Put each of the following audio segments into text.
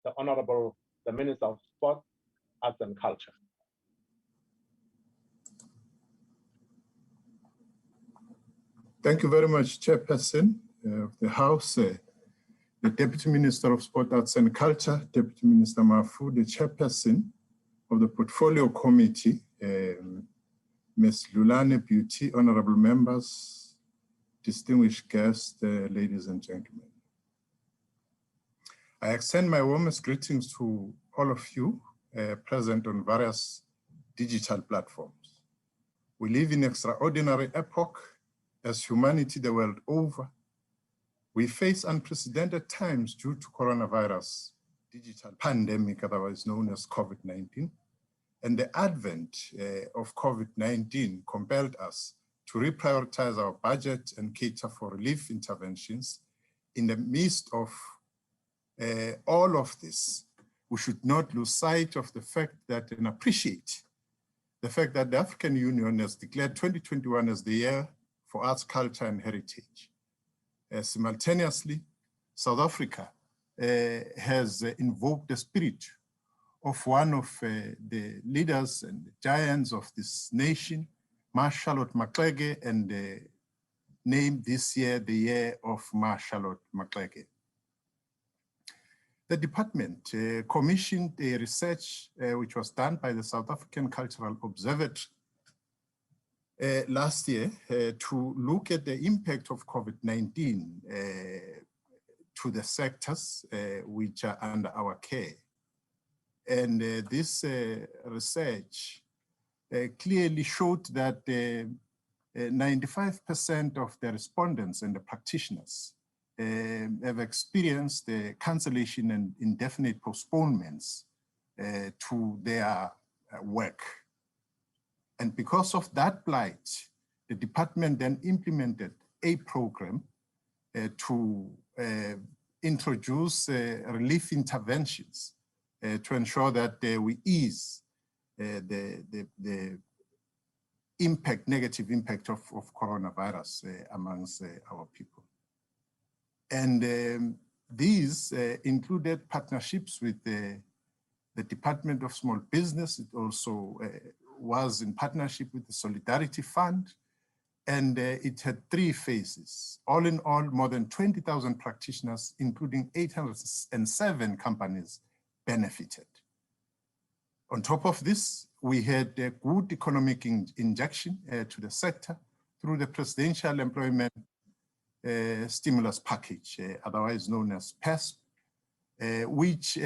the Honorable the Minister of Sport, Arts and Culture. Thank you very much, Chairperson of the House, the Deputy Minister of Sport, Arts and Culture, Deputy Minister Mafu, the Chairperson of the Portfolio Committee, Ms. Lulane Beauty, honorable members, distinguished guests, ladies and gentlemen. I extend my warmest greetings to all of you present on various digital platforms. We live in an extraordinary epoch as humanity the world over. We face unprecedented times due to coronavirus, digital pandemic, otherwise known as COVID-19. And the advent of COVID-19 compelled us to reprioritize our budget and cater for relief interventions. In the midst of all of this, we should not lose sight of the fact that and appreciate the fact that the African Union has declared 2021 as the year for arts, culture, and heritage. Simultaneously, South Africa has invoked the spirit of one of the leaders and the giants of this nation, Ma Charlotte Maxeke, and named this year the year of Ma Charlotte Maxeke. The department commissioned a research which was done by the South African Cultural Observatory last year to look at the impact of COVID-19 to the sectors which are under our care. And this research clearly showed that 95% of the respondents and the practitioners have experienced the cancellation and indefinite postponements to their work. And because of that plight, the department then implemented a program to introduce relief interventions to ensure that we ease the impact, negative impact of coronavirus amongst our people. And these included partnerships with the Department of Small Business. It also was in partnership with the Solidarity Fund, and it had 3 phases. All in all, more than 20,000 practitioners, including 807 companies, benefited. On top of this, we had a good economic injection to the sector through the Presidential Employment Stimulus Package, otherwise known as PESP, which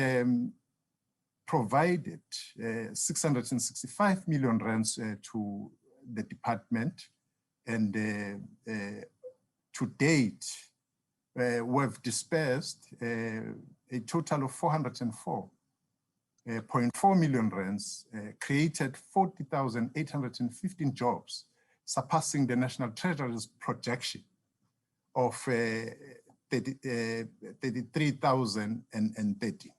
provided 665 million rands to the department. And to date, we've dispersed a total of 404.4 million rands, created 40,815 jobs, surpassing the National Treasury's projection of 33,030.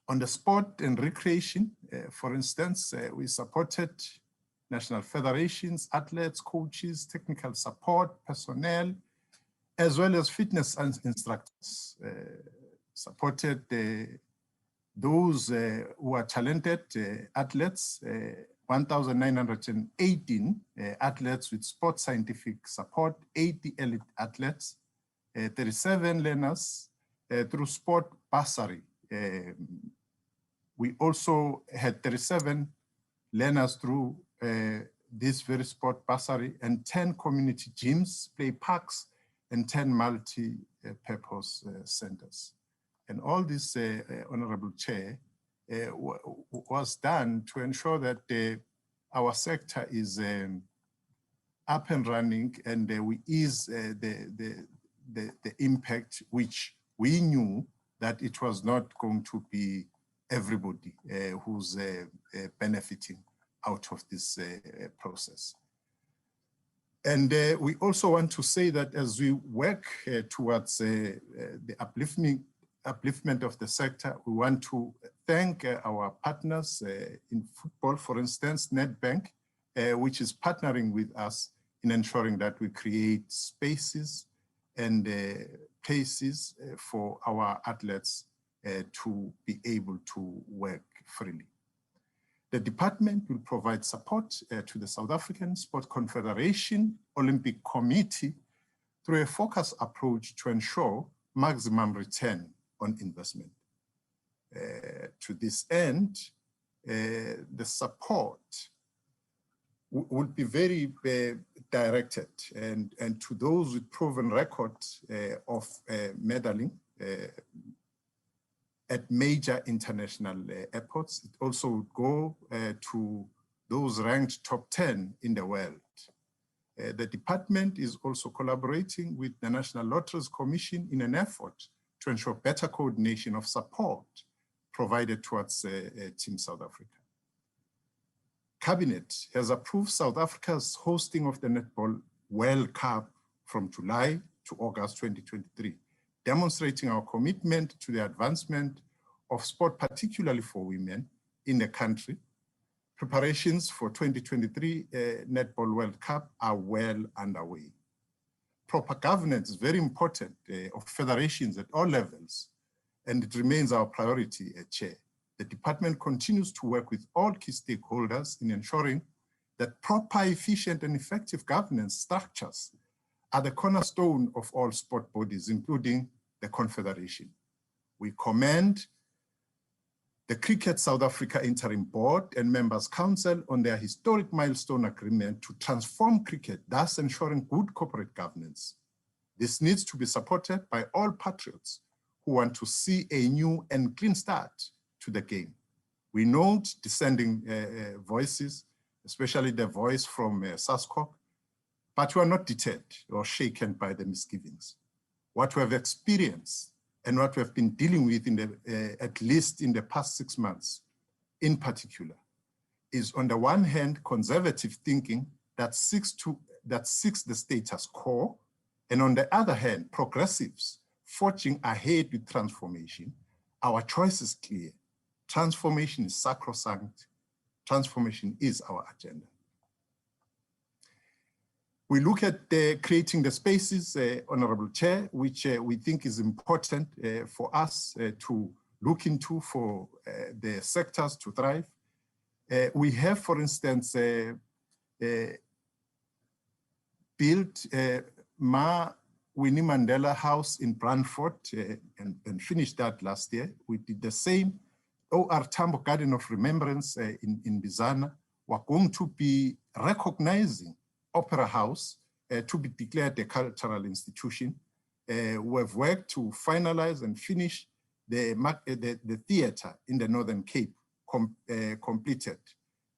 On the sport and recreation, for instance, we supported national federations, athletes, coaches, technical support, personnel, as well as fitness instructors. Supported those who are talented athletes, 1,918 athletes with sports scientific support, 80 elite athletes, 37 learners through sport bursary. We also had 37 learners through this very sport bursary, and 10 community gyms, play parks, and 10 multi-purpose centers. And all this, Honorable Chair, was done to ensure that our sector is up and running, and we ease the impact, which we knew that it was not going to be everybody who's benefiting out of this process. And we also want to say that as we work towards the upliftment of the sector, we want to thank our partners in football, for instance, Nedbank, which is partnering with us in ensuring that we create spaces and spaces for our athletes to be able to work freely. The department will provide support to the South African Sport Confederation Olympic Committee through a focused approach to ensure maximum return on investment. To this end, the support would be very directed and to those with proven record of medaling at major international airports. It also would go to those ranked top 10 in the world. The department is also collaborating with the National Lotteries Commission in an effort to ensure better coordination of support provided towards Team South Africa. Cabinet has approved South Africa's hosting of the Netball World Cup from July to August 2023, demonstrating our commitment to the advancement of sport, particularly for women in the country. Preparations for 2023 Netball World Cup are well underway. Proper governance is very important of federations at all levels, and it remains our priority, Chair. The department continues to work with all key stakeholders in ensuring that proper, efficient, and effective governance structures are the cornerstone of all sport bodies, including the Confederation. We commend the Cricket South Africa Interim Board and Members Council on their historic milestone agreement to transform cricket, thus ensuring good corporate governance. This needs to be supported by all patriots who want to see a new and clean start to the game. We note dissenting voices, especially the voice from SASCOC, but we are not deterred or shaken by the misgivings. What we have experienced and what we have been dealing with in the, at least in the past 6 months, in particular, is on the one hand, conservative thinking that seeks the status quo, and on the other hand, progressives forging ahead with transformation. Our choice is clear. Transformation is sacrosanct. Transformation is our agenda. We look at creating the spaces, Honorable Chair, which we think is important for us to look into for the sectors to thrive. We have, for instance, built Winnie Mandela House in Brantford and finished that last year. We did the same. OR Tambo Garden of Remembrance in Bizana. We're going to be recognizing Opera House to be declared a cultural institution. We've worked to finalize and finish the theater in the Northern Cape, completed,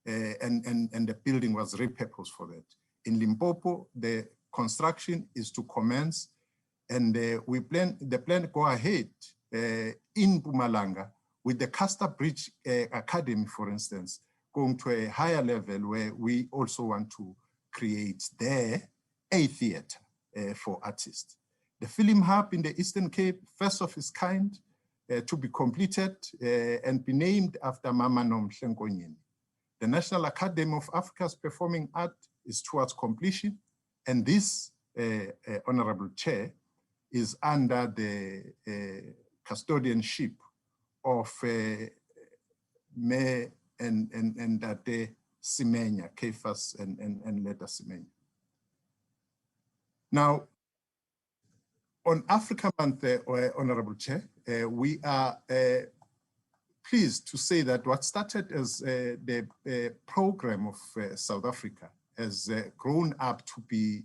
and the building was repurposed for that. In Limpopo, the construction is to commence, and the plan go ahead in Mpumalanga with the Castor Bridge Academy, for instance, going to a higher level where we also want to create there a theater for artists. The Film Hub in the Eastern Cape, first of its kind, to be completed and be named after Mama Nom Hlenkonyeni. The National Academy of Africa's Performing Art is towards completion, and this, Honorable Chair, is under the custodianship of Mayor and Dade Semenya, Kefas and Leta Semenya. Now, on Africa Month, Honorable Chair, we are pleased to say that what started as the program of South Africa has grown up to be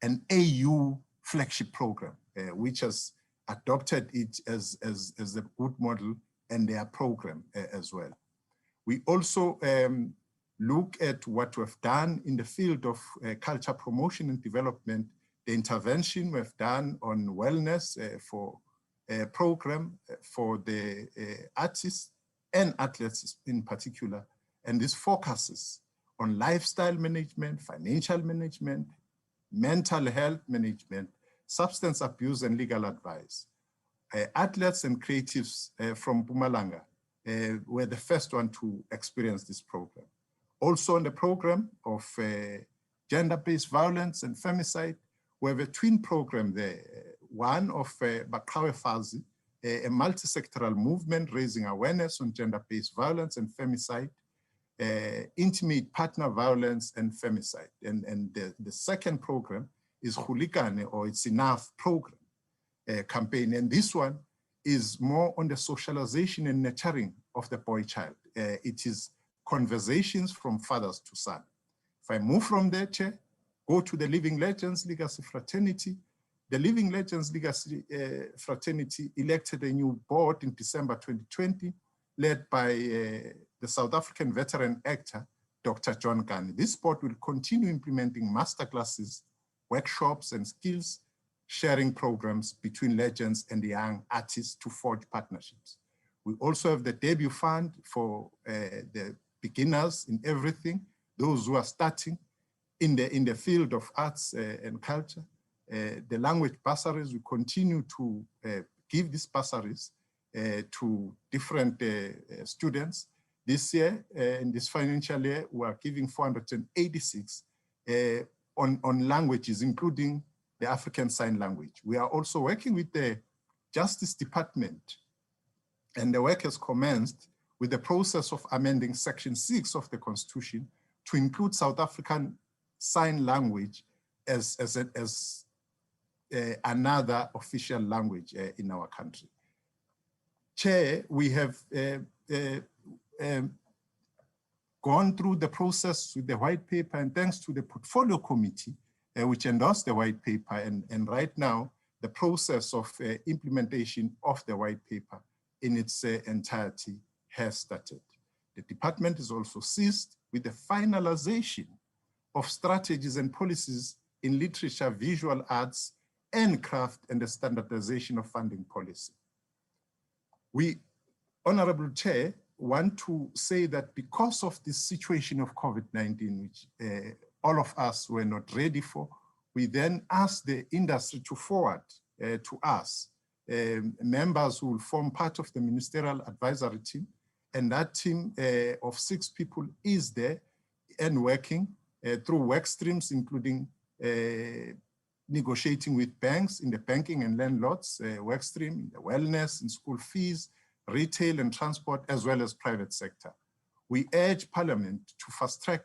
an AU flagship program, which has adopted it as a good model and their program as well. We also look at what we've done in the field of culture promotion and development, the intervention we've done on wellness for a program for the artists and athletes in particular. And this focuses on lifestyle management, financial management, mental health management, substance abuse and legal advice. Athletes and creatives from Mpumalanga were the first one to experience this program. Also on the program of gender-based violence and femicide, we have a twin program there, one of Bakawe Fazi, a multi-sectoral movement raising awareness on gender-based violence and femicide, intimate partner violence and femicide. And the second program is Hulikane, or It's Enough program campaign. And this one is more on the socialization and nurturing of the boy child. It is conversations from fathers to son. If I move from there, Chair, go to the Living Legends Legacy Fraternity. The Living Legends Legacy Fraternity elected a new board in December 2020, led by the South African veteran actor, Dr. John Gani. This board will continue implementing masterclasses, workshops, and skills sharing programs between legends and young artists to forge partnerships. We also have the debut fund for the beginners in everything, those who are starting in the field of arts and culture. The language bursaries, we continue to give these bursaries to different students. This year, in this financial year, we are giving 486 on languages, including the African Sign Language. We are also working with the Justice Department, and the work has commenced with the process of amending Section 6 of the Constitution to include South African Sign Language as another official language in our country. Chair, we have gone through the process with the white paper, and thanks to the portfolio committee, which endorsed the white paper, and right now, the process of implementation of the white paper in its entirety has started. The department is also seized with the finalization of strategies and policies in literature, visual arts, and craft, and the standardization of funding policy. We, Honorable Chair, want to say that because of this situation of COVID-19, which all of us were not ready for, we then asked the industry to forward to us members who will form part of the ministerial advisory team, and that team of 6 people is there and working through work streams, including negotiating with banks in the banking and landlords work stream, in the wellness, in school fees, retail and transport, as well as private sector. We urge Parliament to fast track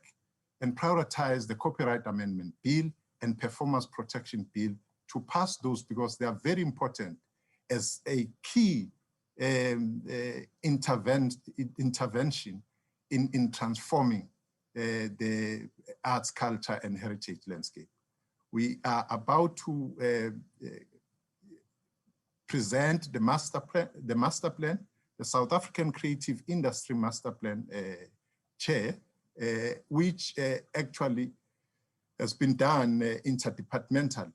and prioritize the Copyright Amendment Bill and Performance Protection Bill to pass those, because they are very important as a key intervention in transforming the arts, culture, and heritage landscape. We are about to present the master plan, the South African Creative Industry Master Plan, Chair, which actually has been done interdepartmentally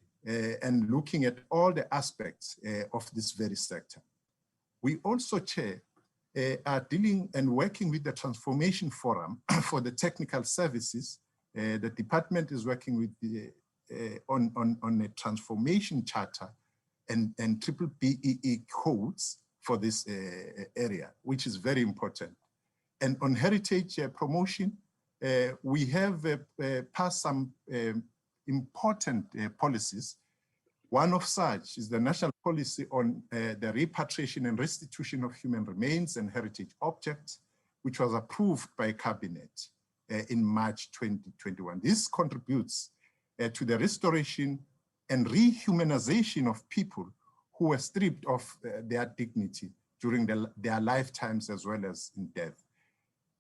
and looking at all the aspects of this very sector. We also, Chair, are dealing and working with the Transformation Forum for the technical services. The department is working with the on a transformation charter and triple BEE codes for this area, which is very important. And on heritage promotion, we have passed some important policies. One of such is the national policy on the repatriation and restitution of human remains and heritage objects, which was approved by Cabinet in March 2021. This contributes to the restoration and rehumanization of people who were stripped of their dignity during their lifetimes as well as in death.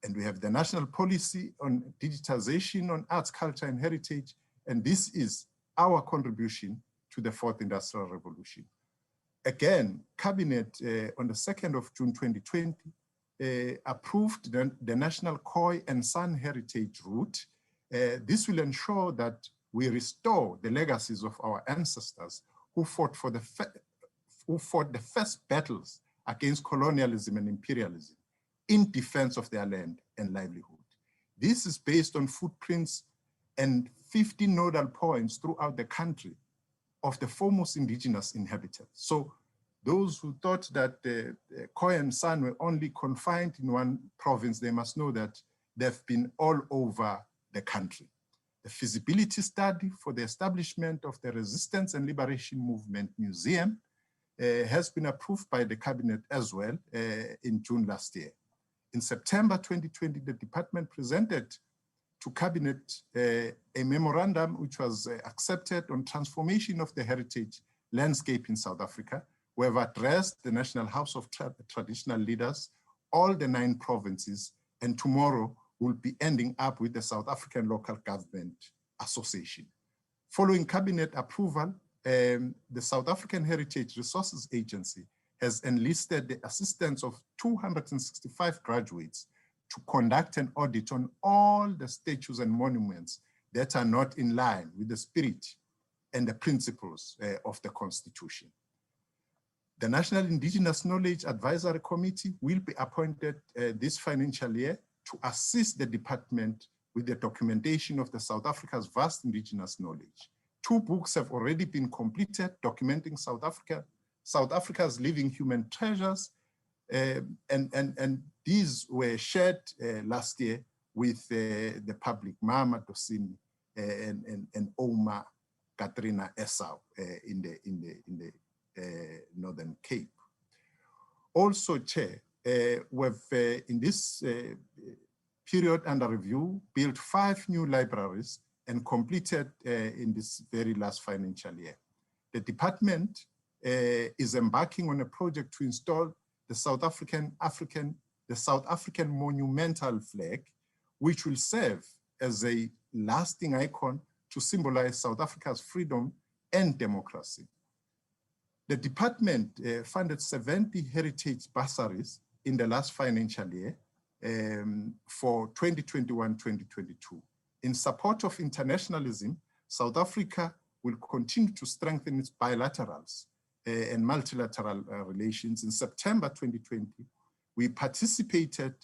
And we have the national policy on digitization on arts, culture, and heritage, and this is our contribution to the 4th Industrial Revolution. Again, Cabinet on the 2nd of June 2020 approved the National Khoi and San Heritage Route. This will ensure that we restore the legacies of our ancestors who fought the first battles against colonialism and imperialism in defense of their land and livelihood. This is based on footprints and 50 nodal points throughout the country of the foremost indigenous inhabitants. So those who thought that Khoi and San were only confined in one province, they must know that they've been all over the country. A feasibility study for the establishment of the Resistance and Liberation Movement Museum has been approved by the cabinet as well in June last year. In September 2020, the department presented to cabinet a memorandum which was accepted on transformation of the heritage landscape in South Africa. We have addressed the National House of Traditional Leaders, all the 9 provinces, and tomorrow we'll be ending up with the South African Local Government Association. Following cabinet approval, the South African Heritage Resources Agency has enlisted the assistance of 265 graduates to conduct an audit on all the statues and monuments that are not in line with the spirit and the principles of the Constitution. The National Indigenous Knowledge Advisory Committee will be appointed this financial year to assist the department with the documentation of the South Africa's vast indigenous knowledge. 2 books have already been completed documenting South Africa's living human treasures, and these were shared last year with the public, Mama Dosini and Oma Katrina Esau in the Northern Cape. Also, Chair, we've in this period under review built 5 new libraries and completed in this very last financial year. The department is embarking on a project to install the South African monumental flag, which will serve as a lasting icon to symbolize South Africa's freedom and democracy. The department funded 70 heritage bursaries in the last financial year for 2021-2022. In support of internationalism, South Africa will continue to strengthen its bilaterals and multilateral relations. In September 2020, we participated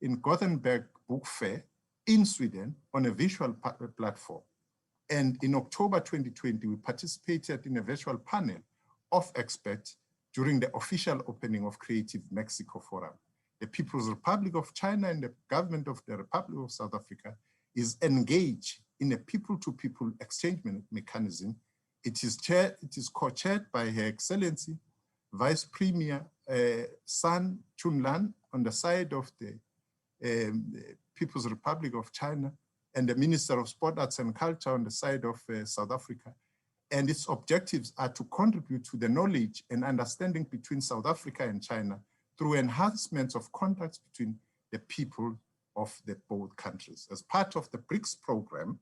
in Gothenburg Book Fair in Sweden on a visual platform. And in October 2020, we participated in a virtual panel of experts during the official opening of Creative Mexico Forum. The People's Republic of China and the government of the Republic of South Africa is engaged in a people-to-people exchange mechanism. It is co-chaired by Her Excellency Vice Premier San Chunlan on the side of the People's Republic of China and the Minister of Sport, Arts and Culture on the side of South Africa. And its objectives are to contribute to the knowledge and understanding between South Africa and China through enhancements of contacts between the people of the both countries. As part of the BRICS program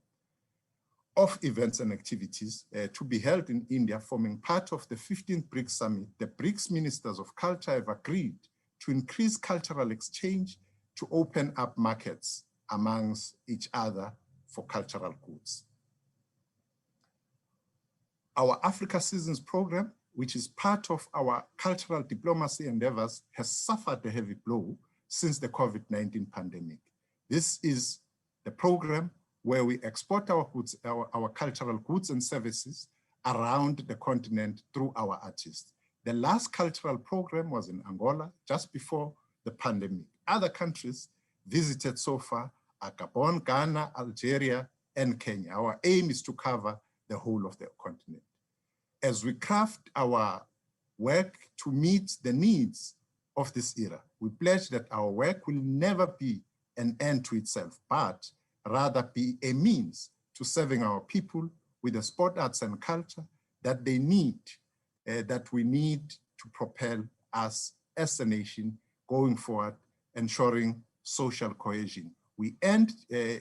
of events and activities to be held in India, forming part of the 15th BRICS Summit, the BRICS Ministers of Culture have agreed to increase cultural exchange to open up markets amongst each other for cultural goods. Our Africa Seasons program, which is part of our cultural diplomacy endeavors, has suffered a heavy blow since the COVID-19 pandemic. This is the program where we export our goods, our cultural goods and services around the continent through our artists. The last cultural program was in Angola just before the pandemic. Other countries visited so far are Gabon, Ghana, Algeria, and Kenya. Our aim is to cover the whole of the continent. As we craft our work to meet the needs of this era, we pledge that our work will never be an end to itself, but rather be a means to serving our people with the sport, arts, and culture that they need, that we need to propel us as a nation going forward, ensuring social cohesion. We end,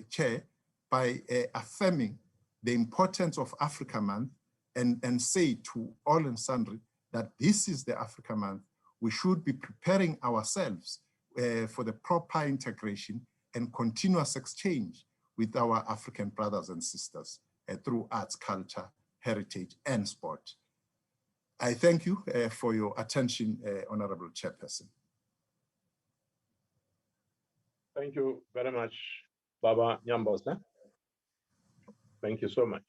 Chair, by affirming the importance of Africa Month and say to all and sundry that this is the Africa Month. We should be preparing ourselves for the proper integration and continuous exchange with our African brothers and sisters through arts, culture, heritage, and sport. I thank you for your attention, Honorable Chairperson. Thank you very much, Baba Nyambose. Thank you so much.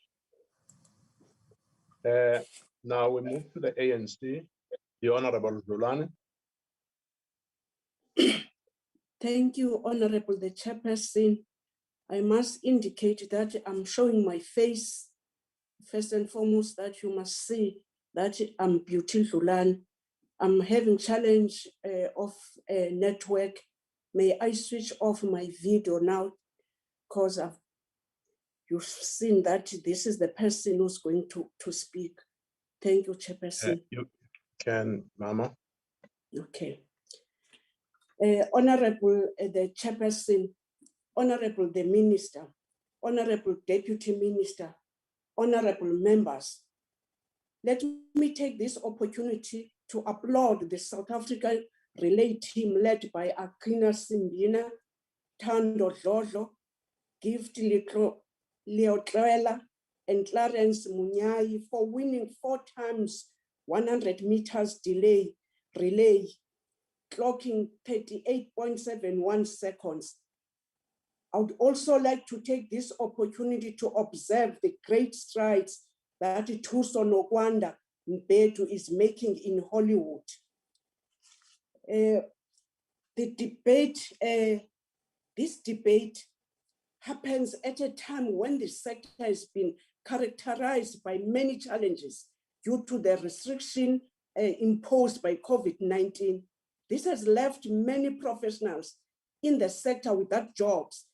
Now we move to the ANC, the Honorable Zulane. Thank you, Honorable the Chairperson. I must indicate that I'm showing my face. First and foremost, that you must see that I'm Beauty Lulan. I'm having challenge of network. May I switch off my video now? Because you've seen that this is the person who's going to speak. Thank you, Chairperson. You can, Mama. Okay. Honorable the Chairperson, Honorable the Minister, Honorable Deputy Minister, Honorable members, let me take this opportunity to applaud the South African relay team led by Akina Simbina, Thando Dlodlo, Gift Leotrela, and Clarence Munyai for winning 4 times 100 meters relay, clocking 38.71 seconds. I would also like to take this opportunity to observe the great strides that Thuso Nokwanda Mbedu is making in Hollywood. This debate happens at a time when the sector has been characterized by many challenges due to the restriction imposed by COVID-19. This has left many professionals in the sector without jobs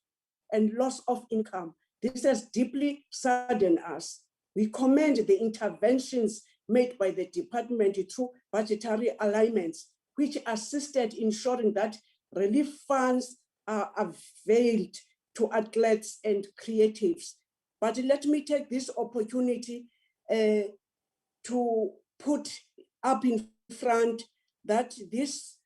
and loss of income. This has deeply saddened us. We commend the interventions made by the department through budgetary alignments, which assisted ensuring that relief funds are availed to athletes and creatives. But let me take this opportunity to put up in front that this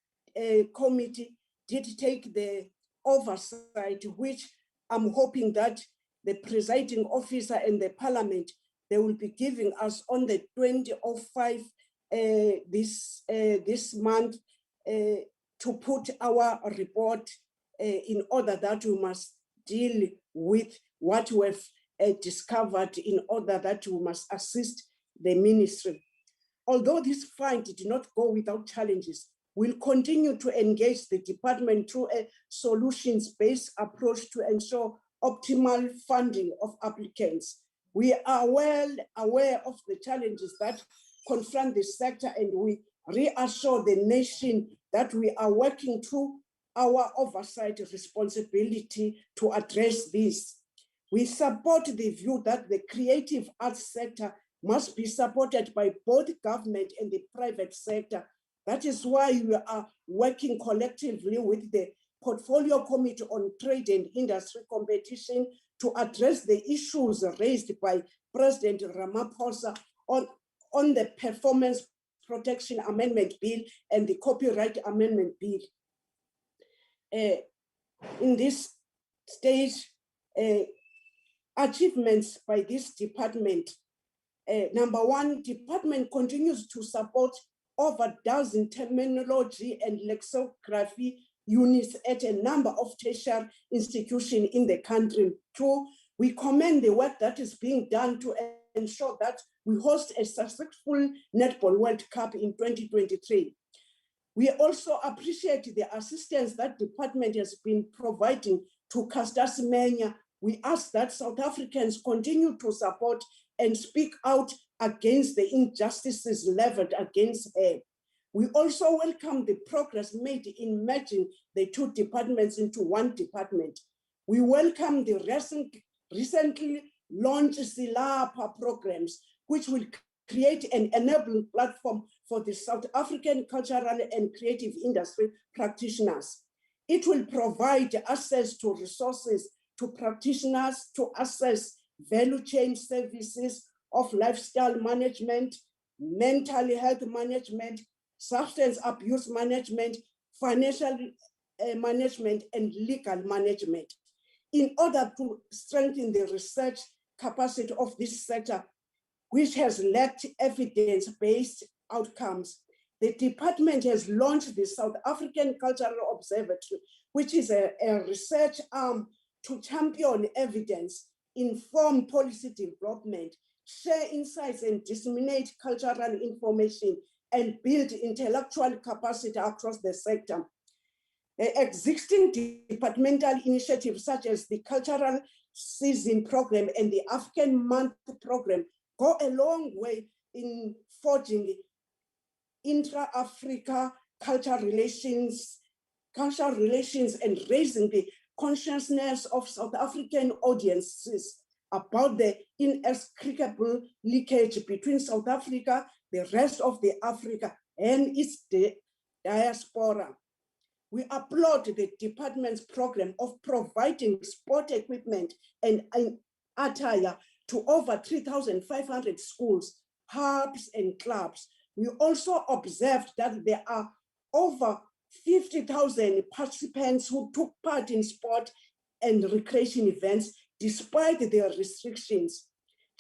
committee did take the oversight, which I'm hoping that the presiding officer and the parliament, they will be giving us on the 20th of 5 this month to put our report in order that we must deal with what we have discovered in order that we must assist the ministry. Although this fight did not go without challenges, we'll continue to engage the department through a solutions-based approach to ensure optimal funding of applicants. We are well aware of the challenges that confront the sector, and we reassure the nation that we are working through our oversight responsibility to address this. We support the view that the creative arts sector must be supported by both government and the private sector. That is why we are working collectively with the Portfolio Committee on Trade and Industry Competition to address the issues raised by President Ramaphosa on the Performance Protection Amendment Bill and the Copyright Amendment Bill. In this stage, achievements by this department. Number one, department continues to support over a dozen terminology and lexicography units at a number of tertiary institutions in the country. Two, we commend the work that is being done to ensure that we host a successful Netball World Cup in 2023. We also appreciate the assistance that department has been providing to Caster Semenya. We ask that South Africans continue to support and speak out against the injustices leveled against her. We also welcome the progress made in merging the two departments into one department. We welcome the recently launched Silapa programs, which will create an enabling platform for the South African cultural and creative industry practitioners. It will provide access to resources to practitioners to access value chain services of lifestyle management, mental health management, substance abuse management, financial management, and legal management. In order to strengthen the research capacity of this sector, which has lacked evidence-based outcomes, the department has launched the South African Cultural Observatory, which is a research arm to champion evidence, inform policy development, share insights and disseminate cultural information, and build intellectual capacity across the sector. Existing departmental initiatives such as the Cultural Season Program and the African Month Program go a long way in forging intra-Africa cultural relations and raising the consciousness of South African audiences about the inextricable linkage between South Africa, the rest of the Africa, and its diaspora. We applaud the department's program of providing sport equipment and attire to over 3,500 schools, hubs, and clubs. We also observed that there are over 50,000 participants who took part in sport and recreation events despite their restrictions.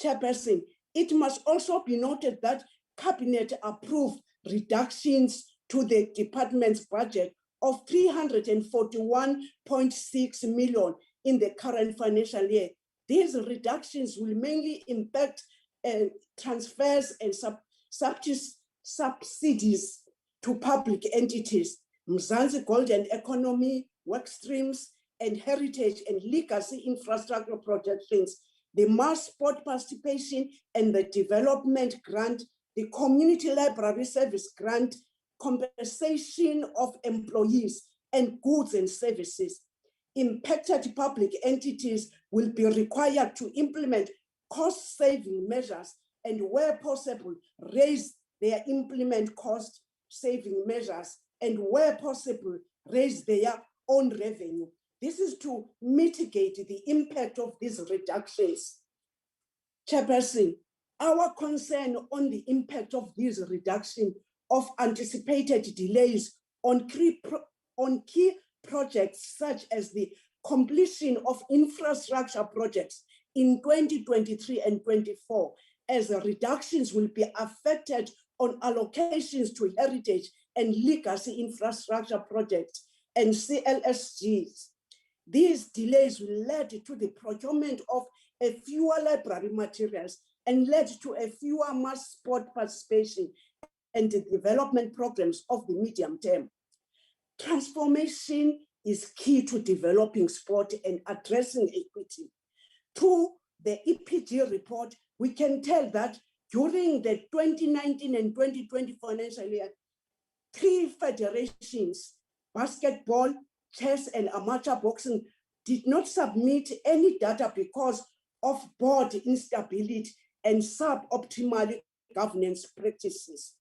Chairperson, it must also be noted that Cabinet approved reductions to the department's budget of 341.6 million in the current financial year. These reductions will mainly impact transfers and subsidies to public entities, Mzansi Golden Economy, work streams, and heritage and legacy infrastructure projects, the mass sport participation and the development grant, the community library service grant, compensation of employees, and goods and services. Impacted public entities will be required to implement cost-saving measures and, where possible, raise their implement cost-saving measures and, where possible, raise their own revenue. This is to mitigate the impact of these reductions. Chairperson, our concern on the impact of these reductions of anticipated delays on key projects such as the completion of infrastructure projects in 2023 and 24, as the reductions will be affected on allocations to heritage and legacy infrastructure projects and CLSGs. These delays will lead to the procurement of a fewer library materials and led to a fewer mass sport participation and the development programs of the medium term. Transformation is key to developing sport and addressing equity. Through the EPG report, we can tell that during the 2019 and 2020 financial year, 3 federations, basketball, chess, and amateur boxing, did not submit any data because of board instability and suboptimal governance practices.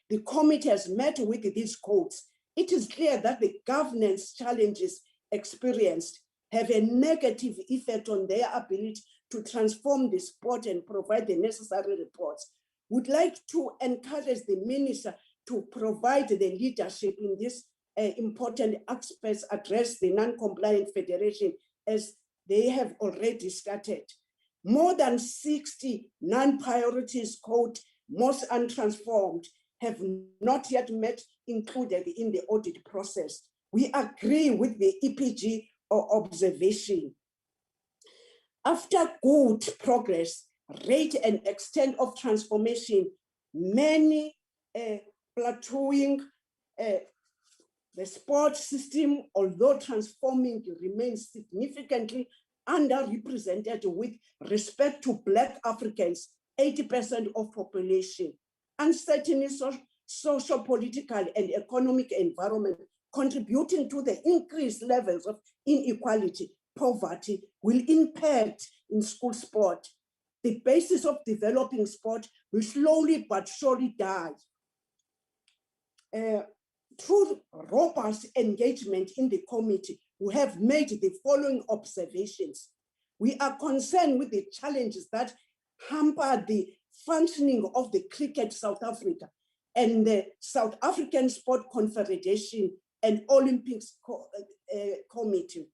The committee has met with these codes. It is clear that the governance challenges experienced have a negative effect on their ability to transform the sport and provide the necessary reports. Would like to encourage the minister to provide the leadership in this important aspects, address the non-compliant federation as they have already started. More than 60 non-priorities code, most untransformed, have not yet met included in the audit process. We agree with the EPG observation. After good progress, rate and extent of transformation, many plateauing, the sport system, although transforming, remains significantly underrepresented with respect to Black Africans, 80% of population. Uncertain socio-political and economic environment contributing to the increased levels of inequality, poverty will impact in school sport. The basis of developing sport will slowly but surely die. Through robust engagement in the committee, we have made the following observations. We are concerned with the challenges that hamper the functioning of the Cricket South Africa and the South African Sport Confederation and Olympics Committee.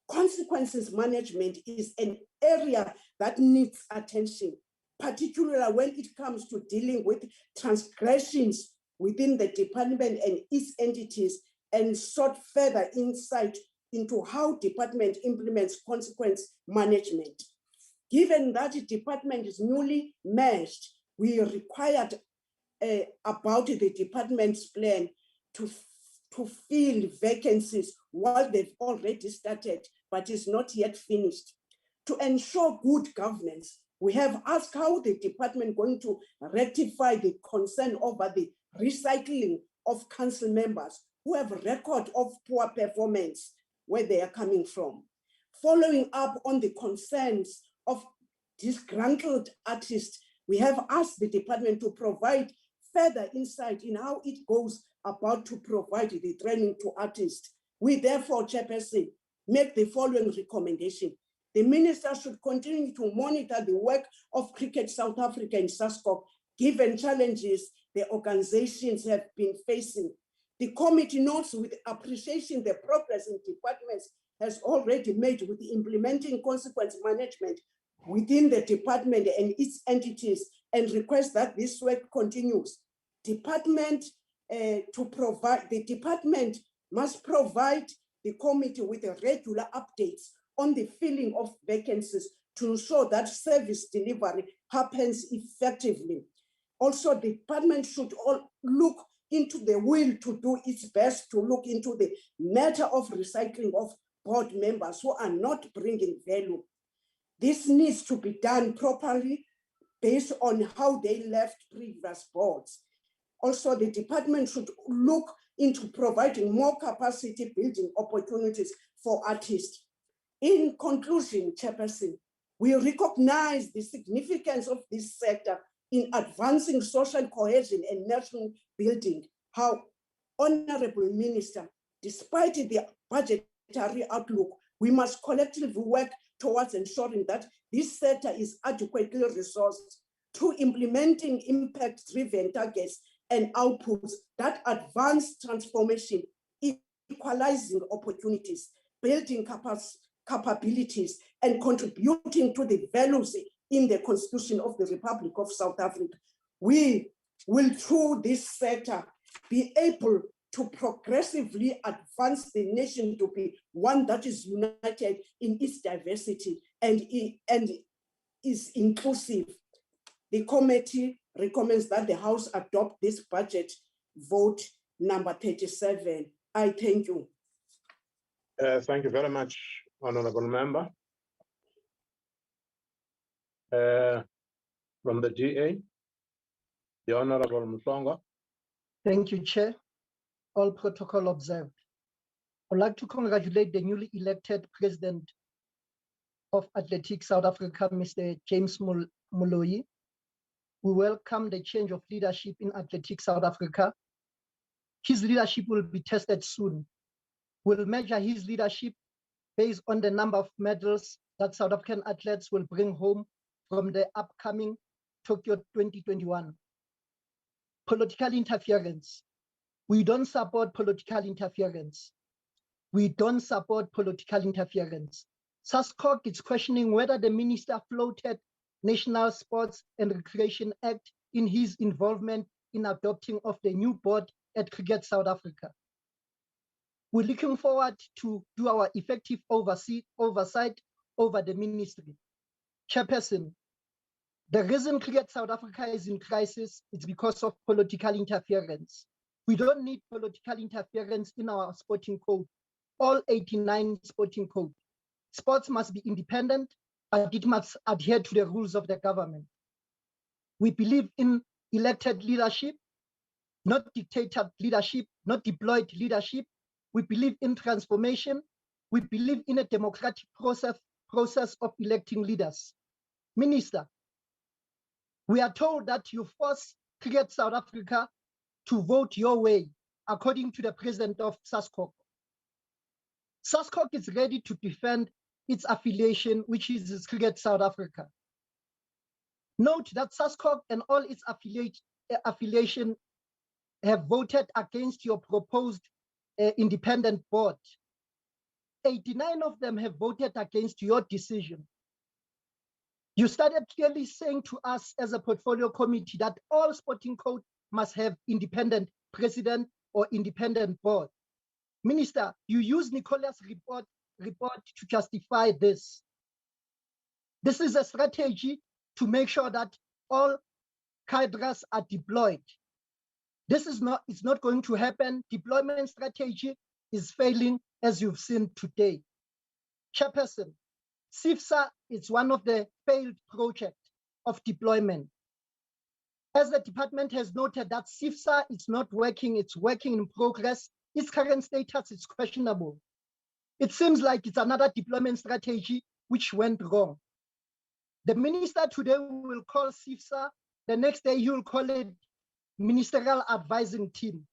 Consequences management is an area that needs attention, particularly when it comes to dealing with transgressions within the department and its entities, and sought further insight into how department implements consequence management. Given that the department is newly merged, we required about the department's plan to to fill vacancies while they've already started, but is not yet finished. To ensure good governance, we have asked how the department going to rectify the concern over the recycling of council members who have a record of poor performance where they are coming from. Following up on the concerns of disgruntled artists, we have asked the department to provide further insight in how it goes about to provide the training to artists. We therefore, Chairperson, make the following recommendation. The minister should continue to monitor the work of Cricket South Africa in SASCOC, given challenges the organizations have been facing. The committee notes with appreciation the progress in departments has already made with implementing consequence management within the department and its entities, and request that this work continues. The department must provide the committee with regular updates on the filling of vacancies to ensure that service delivery happens effectively. Also, the department should look into the will to do its best to look into the matter of recycling of board members who are not bringing value. This needs to be done properly based on how they left previous boards. Also, the department should look into providing more capacity building opportunities for artists. In conclusion, Chairperson, we recognize the significance of this sector in advancing social cohesion and national building. How, Honorable Minister, despite the budgetary outlook, we must collectively work towards ensuring that this sector is adequately resourced to implementing impact-driven targets and outputs that advance transformation, equalizing opportunities, building capabilities, and contributing to the values in the Constitution of the Republic of South Africa. We will, through this sector, be able to progressively advance the nation to be one that is united in its diversity and is inclusive. The committee recommends that the House adopt this budget vote number 37. I thank you. Thank you very much, Honorable Member. From the GA, the Honorable Mhlongo. Thank you, Chair. All protocol observed. I'd like to congratulate the newly elected President of Athletics South Africa, Mr. James Moloi. We welcome the change of leadership in Athletics South Africa. His leadership will be tested soon. We'll measure his leadership based on the number of medals that South African athletes will bring home from the upcoming Tokyo 2021. Political interference. We don't support political interference. We don't support political interference. SASCOC is questioning whether the minister floated National Sports and Recreation Act in his involvement in adopting of the new board at Cricket South Africa. We're looking forward to do our effective oversight over the ministry. Chairperson, the reason Cricket South Africa is in crisis is because of political interference. We don't need political interference in our sporting code, all 89 sporting code. Sports must be independent, but it must adhere to the rules of the government. We believe in elected leadership, not dictator leadership, not deployed leadership. We believe in transformation. We believe in a democratic process of electing leaders. Minister, we are told that you force Cricket South Africa to vote your way, according to the president of SASCOC. SASCOC is ready to defend its affiliation, which is Cricket South Africa. Note that SASCOC and all its affiliation have voted against your proposed independent board. 89 of them have voted against your decision. You started clearly saying to us as a portfolio committee that all sporting code must have independent president or independent board. Minister, you use Nicola's report to justify this. This is a strategy to make sure that all cadres are deployed. This is not, it's not going to happen. Deployment strategy is failing, as you've seen today. Chairperson, CIFSA is one of the failed projects of deployment. As the department has noted that CIFSA is not working, it's working in progress. Its current status is questionable. It seems like it's another deployment strategy which went wrong. The minister today will call CIFSA, the next day he will call it Ministerial Advising Team.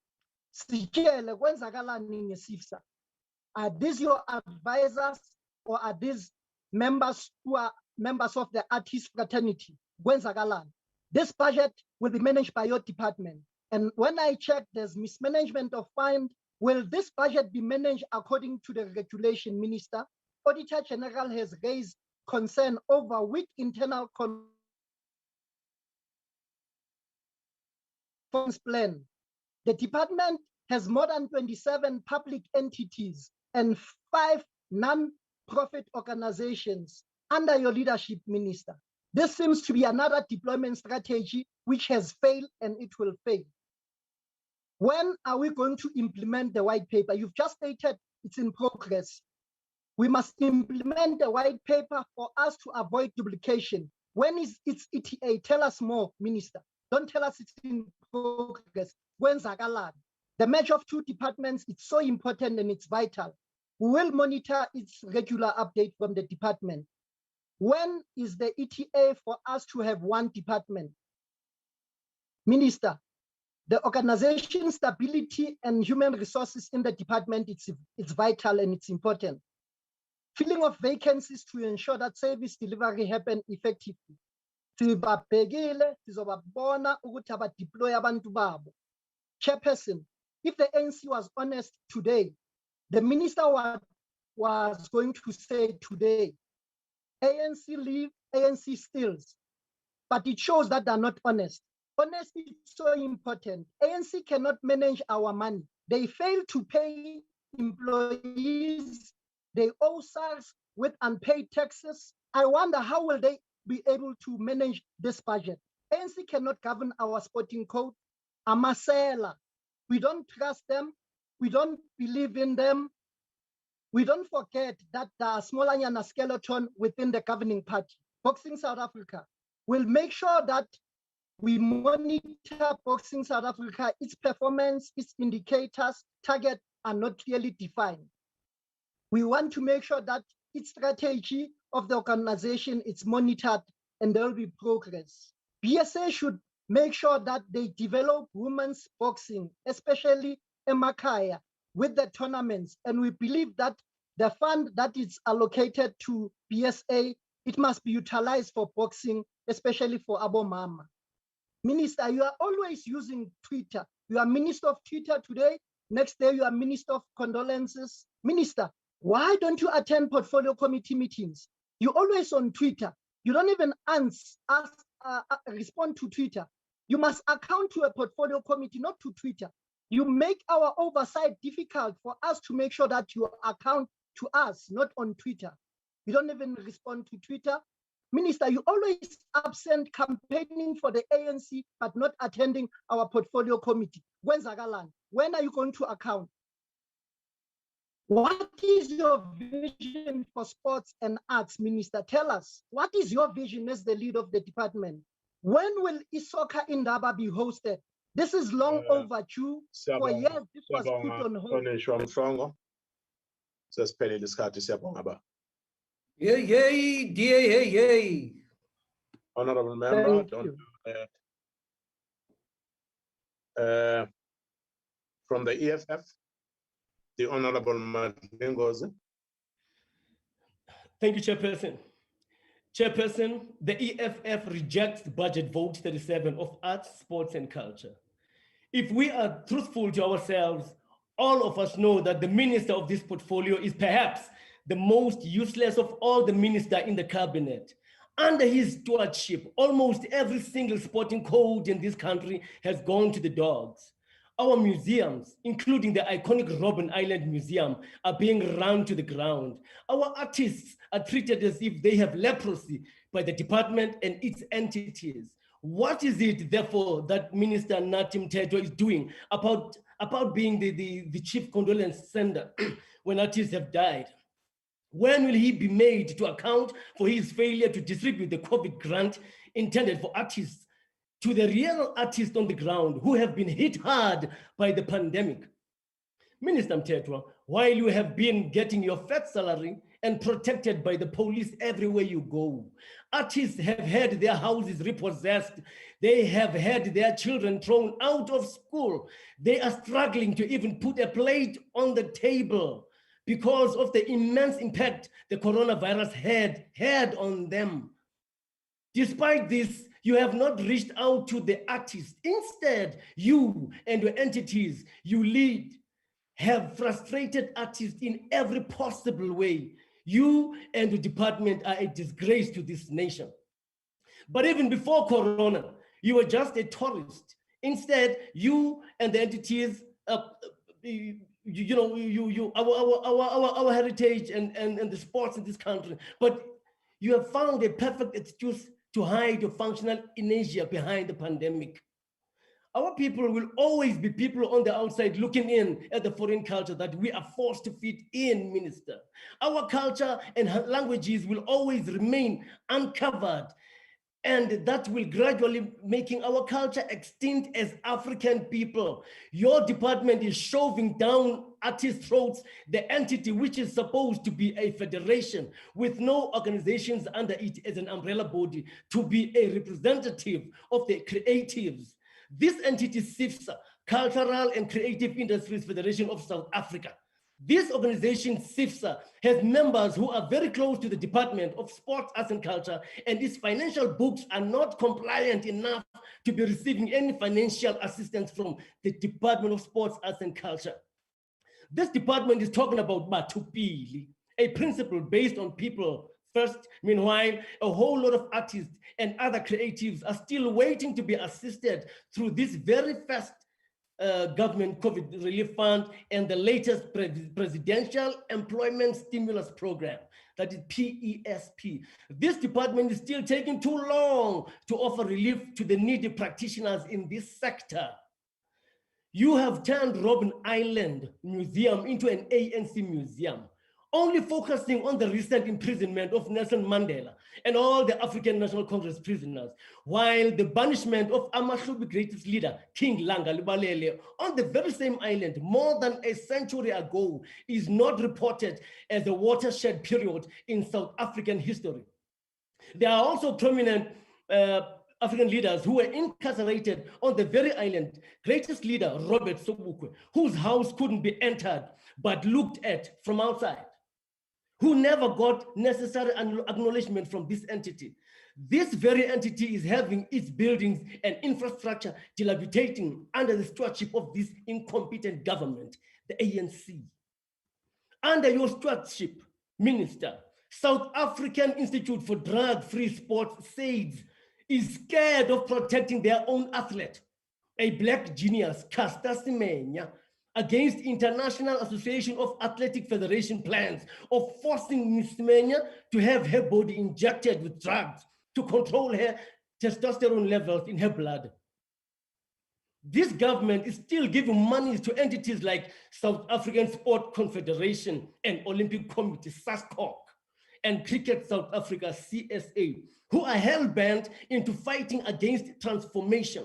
Are these your advisors or are these members who are members of the artist fraternity? This budget will be managed by your department. And when I check, there's mismanagement of funds. Will this budget be managed according to the regulation, Minister? Auditor General has raised concern over weak internal plan. The department has more than 27 public entities and 5 non-profit organizations under your leadership, Minister. This seems to be another deployment strategy which has failed and it will fail. When are we going to implement the white paper? You've just stated it's in progress. We must implement the white paper for us to avoid duplication. When is its ETA? Tell us more, Minister. Don't tell us it's in progress. When's Zagalan? The merge of 2 departments, it's so important and it's vital. We will monitor its regular update from the department. When is the ETA for us to have 1 department? Minister, the organization stability and human resources in the department, it's vital and it's important. Filling of vacancies to ensure that service delivery happen effectively. Chairperson, if the ANC was honest today, the minister was going to say today, ANC leave, ANC steals. But it shows that they're not honest. Honesty is so important. ANC cannot manage our money. They fail to pay employees. They owe SARS with unpaid taxes. I wonder how will they be able to manage this budget? ANC cannot govern our sporting code. Amasela. We don't trust them. We don't believe in them. We don't forget that there are smaller skeleton within the governing party. Boxing South Africa will make sure that we monitor Boxing South Africa, its performance, its indicators, target are not clearly defined. We want to make sure that its strategy of the organization is monitored and there will be progress. BSA should make sure that they develop women's boxing, especially Emakaya, with the tournaments. And we believe that the fund that is allocated to BSA, it must be utilized for boxing, especially for Abo Mama. Minister, you are always using Twitter. You are Minister of Twitter today. Next day, you are Minister of Condolences. Minister, why don't you attend portfolio committee meetings? You're always on Twitter. You don't even respond to Twitter. You must account to a portfolio committee, not to Twitter. You make our oversight difficult for us to make sure that you account to us, not on Twitter. You don't even respond to Twitter. Minister, you always absent campaigning for the ANC, but not attending our portfolio committee. When's Zagalan? When are you going to account? What is your vision for sports and arts, Minister? Tell us, what is your vision as the lead of the department? When will Isoka Indaba be hosted? This is long overdue. For years, this was put on hold. Yay. Honorable member, don't from the EFF, the Honorable Madlingozi. Thank you, Chairperson. Chairperson, the EFF rejects budget vote 37 of arts, sports, and culture. If we are truthful to ourselves, all of us know that the minister of this portfolio is perhaps the most useless of all the ministers in the cabinet. Under his stewardship, almost every single sporting code in this country has gone to the dogs. Our museums, including the iconic Robben Island Museum, are being run to the ground. Our artists are treated as if they have leprosy by the department and its entities. What is it, therefore, that Minister Nathi Mthethwa is doing about being the chief condolence sender when artists have died? When will he be made to account for his failure to distribute the COVID grant intended for artists to the real artists on the ground who have been hit hard by the pandemic? Minister Mthethwa, while you have been getting your fat salary and protected by the police everywhere you go, artists have had their houses repossessed. They have had their children thrown out of school. They are struggling to even put a plate on the table because of the immense impact the coronavirus had on them. Despite this, you have not reached out to the artists. Instead, you and your entities you lead have frustrated artists in every possible way. You and the department are a disgrace to this nation. But even before Corona, you were just a tourist. Instead, you and the entities, our heritage and the sports in this country, but you have found a perfect excuse to hide your functional inertia behind the pandemic. Our people will always be people on the outside looking in at the foreign culture that we are forced to fit in, Minister. Our culture and languages will always remain uncovered, and that will gradually making our culture extinct as African people. Your department is shoving down artists' throats the entity which is supposed to be a federation with no organizations under it as an umbrella body to be a representative of the creatives. This entity SIFSA, Cultural and Creative Industries Federation of South Africa. This organization, SIFSA, has members who are very close to the Department of Sports, Arts and Culture, and its financial books are not compliant enough to be receiving any financial assistance from the Department of Sports, Arts and Culture. This department is talking about Batupili, a principle based on people first. Meanwhile, a whole lot of artists and other creatives are still waiting to be assisted through this very first government COVID relief fund and the latest presidential employment stimulus program, that is PESP. This department is still taking too long to offer relief to the needy practitioners in this sector. You have turned Robben Island Museum into an ANC museum, only focusing on the recent imprisonment of Nelson Mandela and all the African National Congress prisoners, while the banishment of Amahlubi greatest leader, King Langa Lubalele, on the very same island more than a century ago is not reported as a watershed period in South African history. There are also prominent African leaders who were incarcerated on the very island. Greatest leader, Robert Sobukwe, whose house couldn't be entered but looked at from outside, who never got necessary acknowledgement from this entity. This very entity is having its buildings and infrastructure dilapidating under the stewardship of this incompetent government, the ANC. Under your stewardship, Minister, South African Institute for Drug-Free Sports, SAIDS, is scared of protecting their own athlete, a black genius, Caster Semenya, against International Association of Athletic Federation plans of forcing Ms. Semenya to have her body injected with drugs to control her testosterone levels in her blood. This government is still giving money to entities like South African Sport Confederation and Olympic Committee, SASCOC, and Cricket South Africa, CSA, who are hell-bent into fighting against transformation.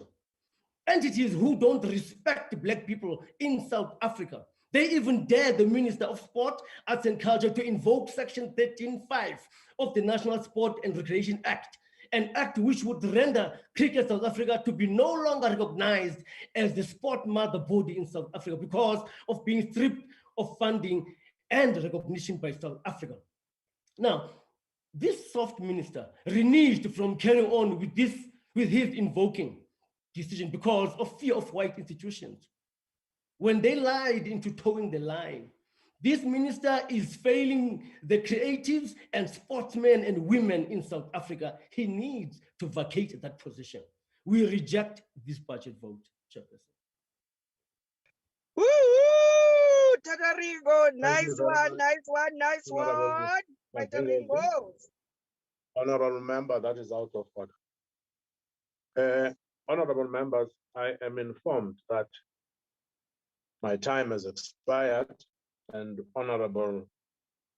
Entities who don't respect black people in South Africa. They even dare the Minister of Sport, Arts and Culture to invoke Section 13.5 of the National Sport and Recreation Act, an act which would render Cricket South Africa to be no longer recognized as the sport mother body in South Africa because of being stripped of funding and recognition by South Africa. Now, this soft minister reneged from carrying on with his invoking decision because of fear of white institutions. When they lied into towing the line, this minister is failing the creatives and sportsmen and women in South Africa. He needs to vacate that position. We reject this budget vote, Chairperson. Woo! Tata Ringo, nice one, nice one, nice one. Tata Ringo. Honorable member, that is out of order. Honorable members, I am informed that my time has expired and Honorable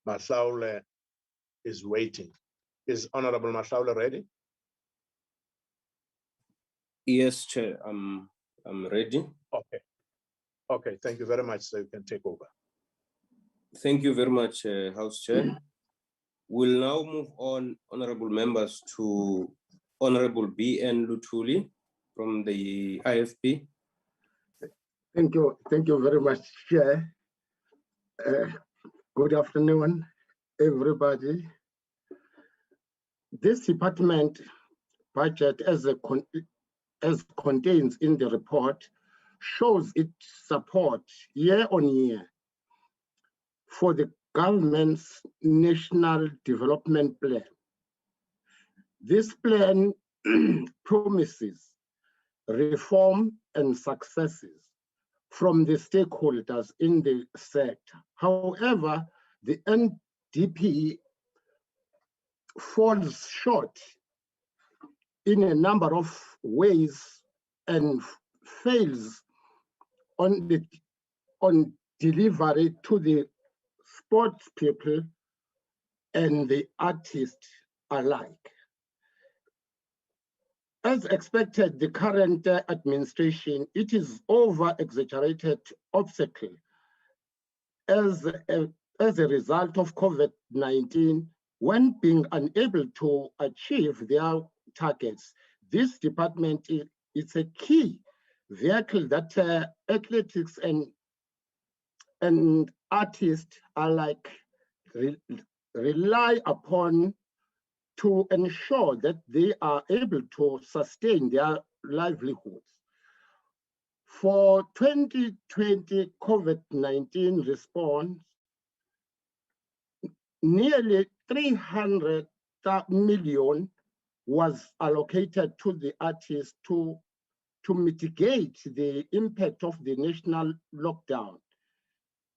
Masaule is waiting. Is Honorable Masaule ready? Yes, Chair, I'm ready. Okay. Okay, thank you very much. So you can take over. Thank you very much, House Chair. We'll now move on, honorable members, to Honorable B.N. Lutuli from the IFP. Thank you very much, Chair. Good afternoon, everybody. This department budget, as contains in the report, shows its support year on year for the government's National Development Plan. This plan promises reform and successes from the stakeholders in the sector. However, the NDP falls short in a number of ways and fails on delivery to the sports people and the artists alike. As expected, the current administration, it is over-exaggerated obstacle as a result of COVID-19 when being unable to achieve their targets. This department is a key vehicle that athletics and artists alike rely upon to ensure that they are able to sustain their livelihoods. For 2020 COVID-19 response, nearly 300 million was allocated to the artists to mitigate the impact of the national lockdown.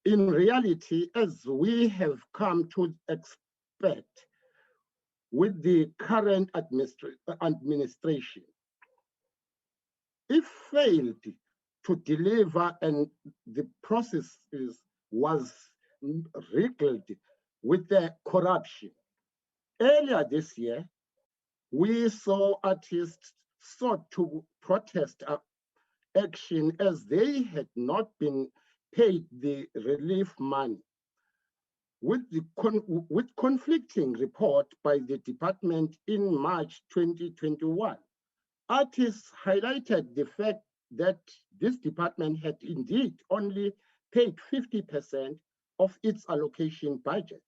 In reality, as we have come to expect, with the current administration, it failed to deliver, and the process was rigged with the corruption. Earlier this year, we saw artists sought to protest action as they had not been paid the relief money. With conflicting report by the department in March 2021, artists highlighted the fact that this department had indeed only paid 50% of its allocation budget.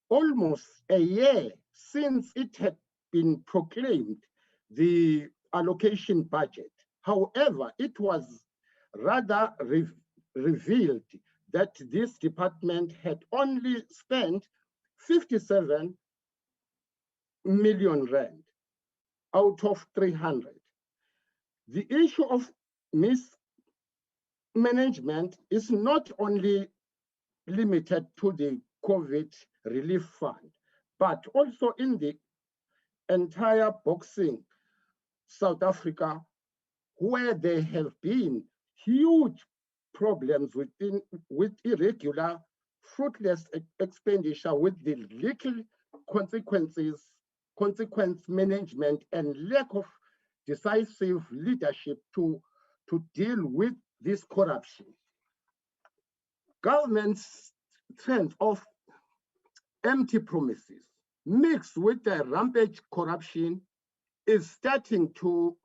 Almost a year since it had been proclaimed the allocation budget. However, it was rather revealed that this department had only spent 57 million rand out of 300. The issue of mismanagement is not only limited to the COVID relief fund, but also in the entire boxing South Africa, where there have been huge problems with irregular, fruitless expenditure, with the little consequence management and lack of decisive leadership to deal with this corruption. Government's trend of empty promises mixed with the rampant corruption is starting to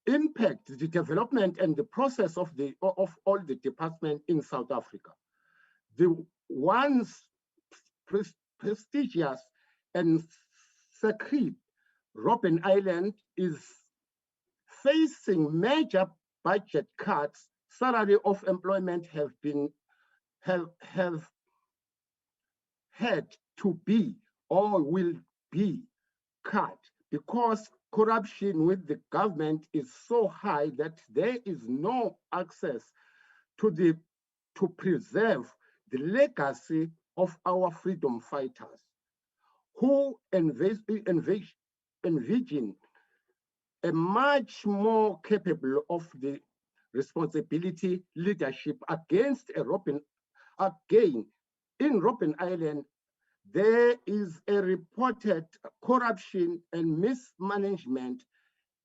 impact the development and the process of all the departments in South Africa. The once prestigious and sacred Robben Island is facing major budget cuts. Salary of employment have had to be or will be cut because corruption with the government is so high that there is no access to preserve the legacy of our freedom fighters who envision a much more capable of the responsibility leadership against a Robben. Again, in Robben Island, there is a reported corruption and mismanagement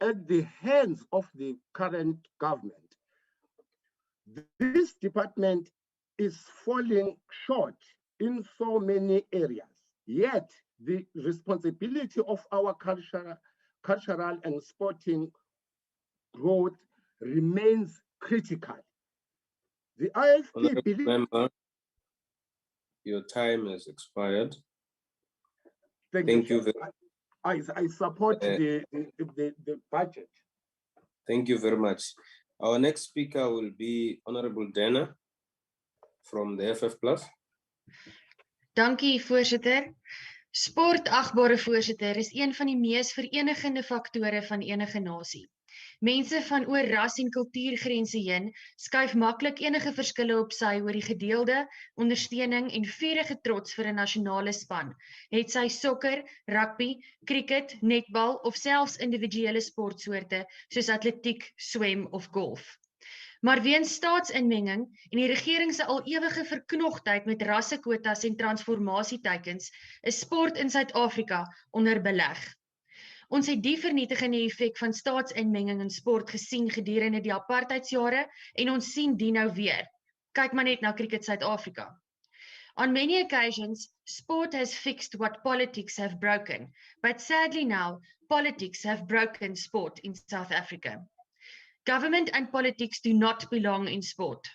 at the hands of the current government. This department is falling short in so many areas, yet the responsibility of our cultural and sporting growth remains critical. The IFP believes— Member, your time has expired. Thank you. very I support the budget. Thank you very much. Our next speaker will be Honorable Dana from the FF Plus. Dankie, voorsitter. Sport, agbare voorsitter, is een van die mees verenigende faktore van enige nasie. Mense van oor ras en kultuurgrense heen skuif maklik enige verskille opsy oor die gedeelde ondersteuning en vurige trots vir 'n nasionale span. Het sy sokker, rugby, cricket, netbal of selfs individuele sportsoorte soos atletiek, swem of golf. Maar weens staatsinmenging en die regering se al ewige verknogtheid met rassekwotas en transformasieteikens is sport in Suid-Afrika onder beleg. Ons het die vernietigende effek van staatsinmenging in sport gesien gedurende die apartheidsjare en ons sien die nou weer. Kyk maar net na Cricket Suid-Afrika. On many occasions, sport has fixed what politics have broken, but sadly now, politics have broken sport in South Africa. Government and politics do not belong in sport.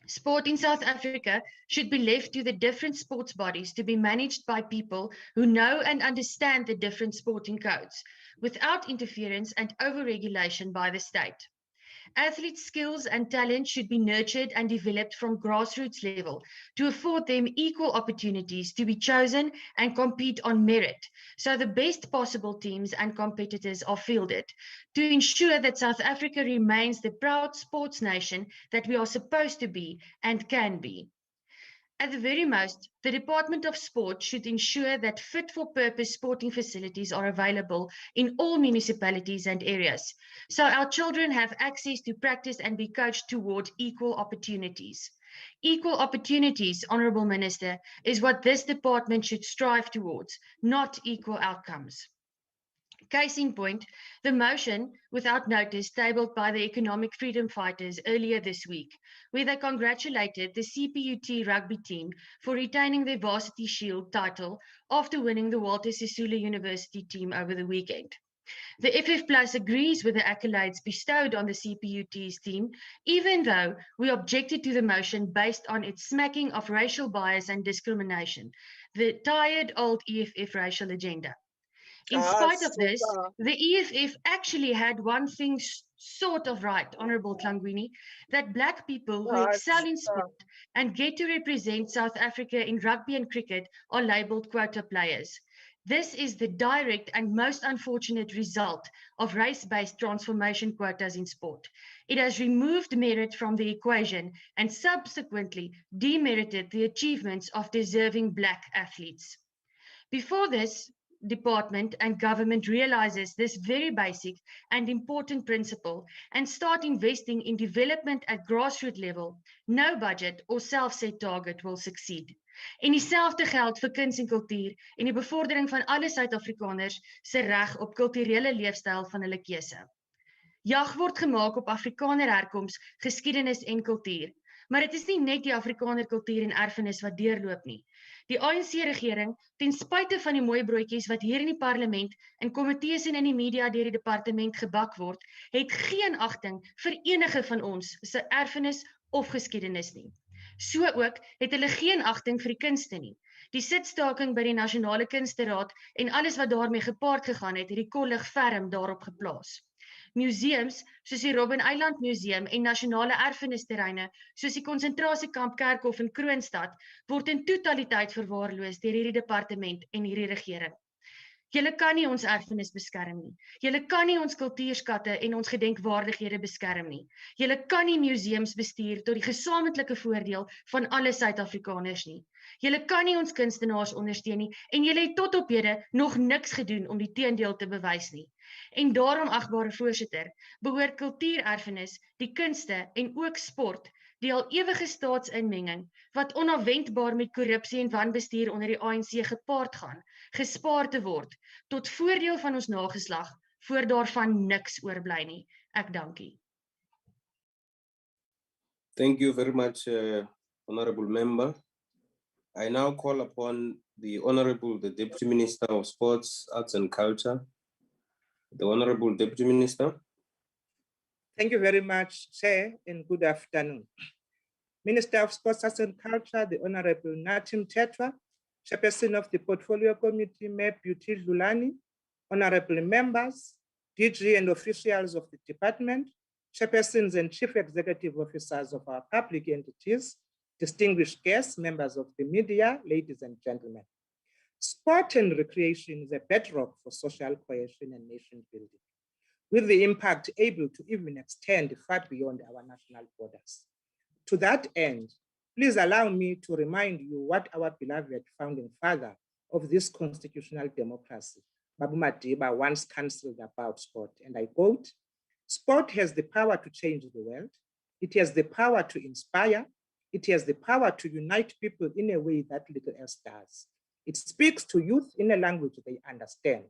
Sport in South Africa should be left to the different sports bodies to be managed by people who know and understand the different sporting codes, without interference and overregulation by the state. Athletes' skills and talent should be nurtured and developed from grassroots level to afford them equal opportunities to be chosen and compete on merit, so the best possible teams and competitors are fielded, to ensure that South Africa remains the proud sports nation that we are supposed to be and can be. At the very most, the Department of Sport should ensure that fit-for-purpose sporting facilities are available in all municipalities and areas, so our children have access to practice and be coached toward equal opportunities. Equal opportunities, Honourable Minister, is what this department should strive towards, not equal outcomes. Case in point, the motion without notice tabled by the economic freedom fighters earlier this week, where they congratulated the CPUT rugby team for retaining their Varsity Shield title after winning the Walter Sisulu University team over the weekend. The FF Plus agrees with the accolades bestowed on the CPUT's team, even though we objected to the motion based on its smacking of racial bias and discrimination, the tired old EFF racial agenda. In spite of this, the EFF actually had one thing sort of right, Honourable Tlangwini, that Black people who excel in sport and get to represent South Africa in rugby and cricket are labelled quota players. This is the direct and most unfortunate result of race-based transformation quotas in sport. It has removed merit from the equation and subsequently demerited the achievements of deserving Black athletes. Before this department and government realizes this very basic and important principle and start investing in development at grassroots level, no budget or self-set target will succeed. En dieselfde geld vir kuns en kultuur en die bevordering van alle Suid-Afrikaners se reg op kulturele leefstyl van hulle keuse. Jag word gemaak op Afrikaner herkoms, geskiedenis en kultuur. Maar dit is nie net die Afrikaner kultuur en erfenis wat deurloop nie. Die ANC-regering, ten spyte van die mooi broodjies wat hier in die parlement, in komitees en in die media deur die departement gebak word, het geen agting vir enige van ons se erfenis of geskiedenis nie. So ook het hulle geen agting vir die kunste nie. Die sitstaking by die Nasionale Kunsteraad en alles wat daarmee gepaard gegaan het die kollig ferm daarop geplaas. Museums soos die Robben Island Museum en nasionale erfenisterreine soos die konsentrasiekamp Kerkhof in Kroonstad word in totaliteit verwaarloos deur hierdie departement en hierdie regering. Julle kan nie ons erfenis beskerm nie. Julle kan nie ons kultuurskatte en ons gedenkwaardighede beskerm nie. Julle kan nie museums bestuur tot die gesamentlike voordeel van alle Suid-Afrikaners nie. Julle kan nie ons kunstenaars ondersteun nie en julle het tot op hede nog niks gedoen om die teendeel te bewys nie. En daarom, agbare voorsitter, behoort kultuurerfenis, die kunste en ook sport die al ewige staatsinmenging wat onafwendbaar met korrupsie en wanbestuur onder die ANC gepaard gaan, gespaar te word tot voordeel van ons nageslag, voor daarvan niks oorbly nie. Ek dankie. Thank you very much, Honorable Member. I now call upon the Deputy Minister of Sports, Arts and Culture, the Honorable Deputy Minister. Thank you very much, Chair, and good afternoon. Minister of Sports, Arts and Culture, the Honorable Natim Tetra, Chairperson of the Portfolio Committee, Mayor Beauty Lulani, Honorable Members, DG and officials of the department, Chairpersons and Chief Executive Officers of our public entities, distinguished guests, members of the media, ladies and gentlemen. Sport and recreation is a bedrock for social cohesion and nation building, with the impact able to even extend far beyond our national borders. To that end, please allow me to remind you what our beloved founding father of this constitutional democracy, Babu Madiba, once counseled about sport, and I quote, "Sport has the power to change the world. It has the power to inspire. It has the power to unite people in a way that little else does. It speaks to youth in a language they understand.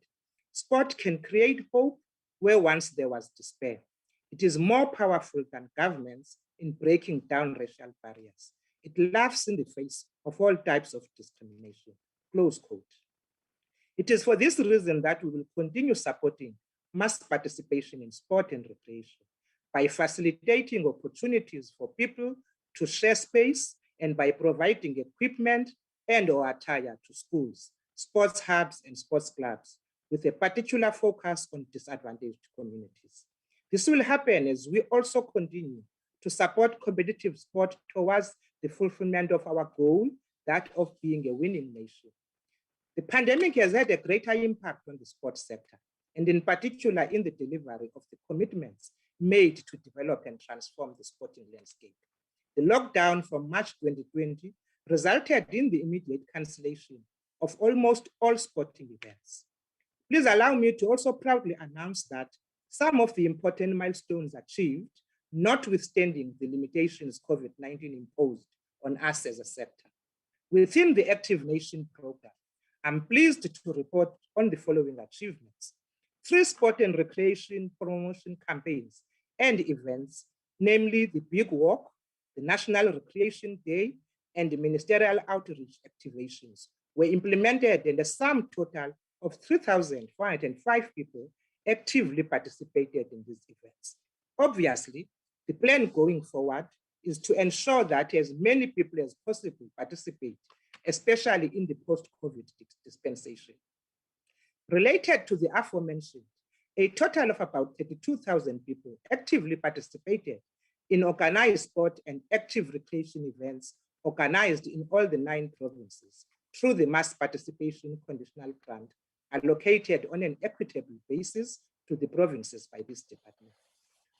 Sport can create hope where once there was despair. It is more powerful than governments in breaking down racial barriers. It laughs in the face of all types of discrimination." Close quote. It is for this reason that we will continue supporting mass participation in sport and recreation by facilitating opportunities for people to share space and by providing equipment and or attire to schools, sports hubs and sports clubs with a particular focus on disadvantaged communities. This will happen as we also continue to support competitive sport towards the fulfillment of our goal, that of being a winning nation. The pandemic has had a greater impact on the sports sector, and in particular in the delivery of the commitments made to develop and transform the sporting landscape. The lockdown from March 2020 resulted in the immediate cancellation of almost all sporting events. Please allow me to also proudly announce that some of the important milestones achieved, notwithstanding the limitations COVID-19 imposed on us as a sector. Within the Active Nation program, I'm pleased to report on the following achievements. 3 sport and recreation promotion campaigns and events, namely the Big Walk, the National Recreation Day, and the ministerial outreach activations were implemented, and a sum total of 3,405 people actively participated in these events. Obviously, the plan going forward is to ensure that as many people as possible participate, especially in the post-COVID dispensation. Related to the aforementioned, a total of about 32,000 people actively participated in organized sport and active recreation events organized in all the 9 provinces through the mass participation conditional grant allocated on an equitable basis to the provinces by this department.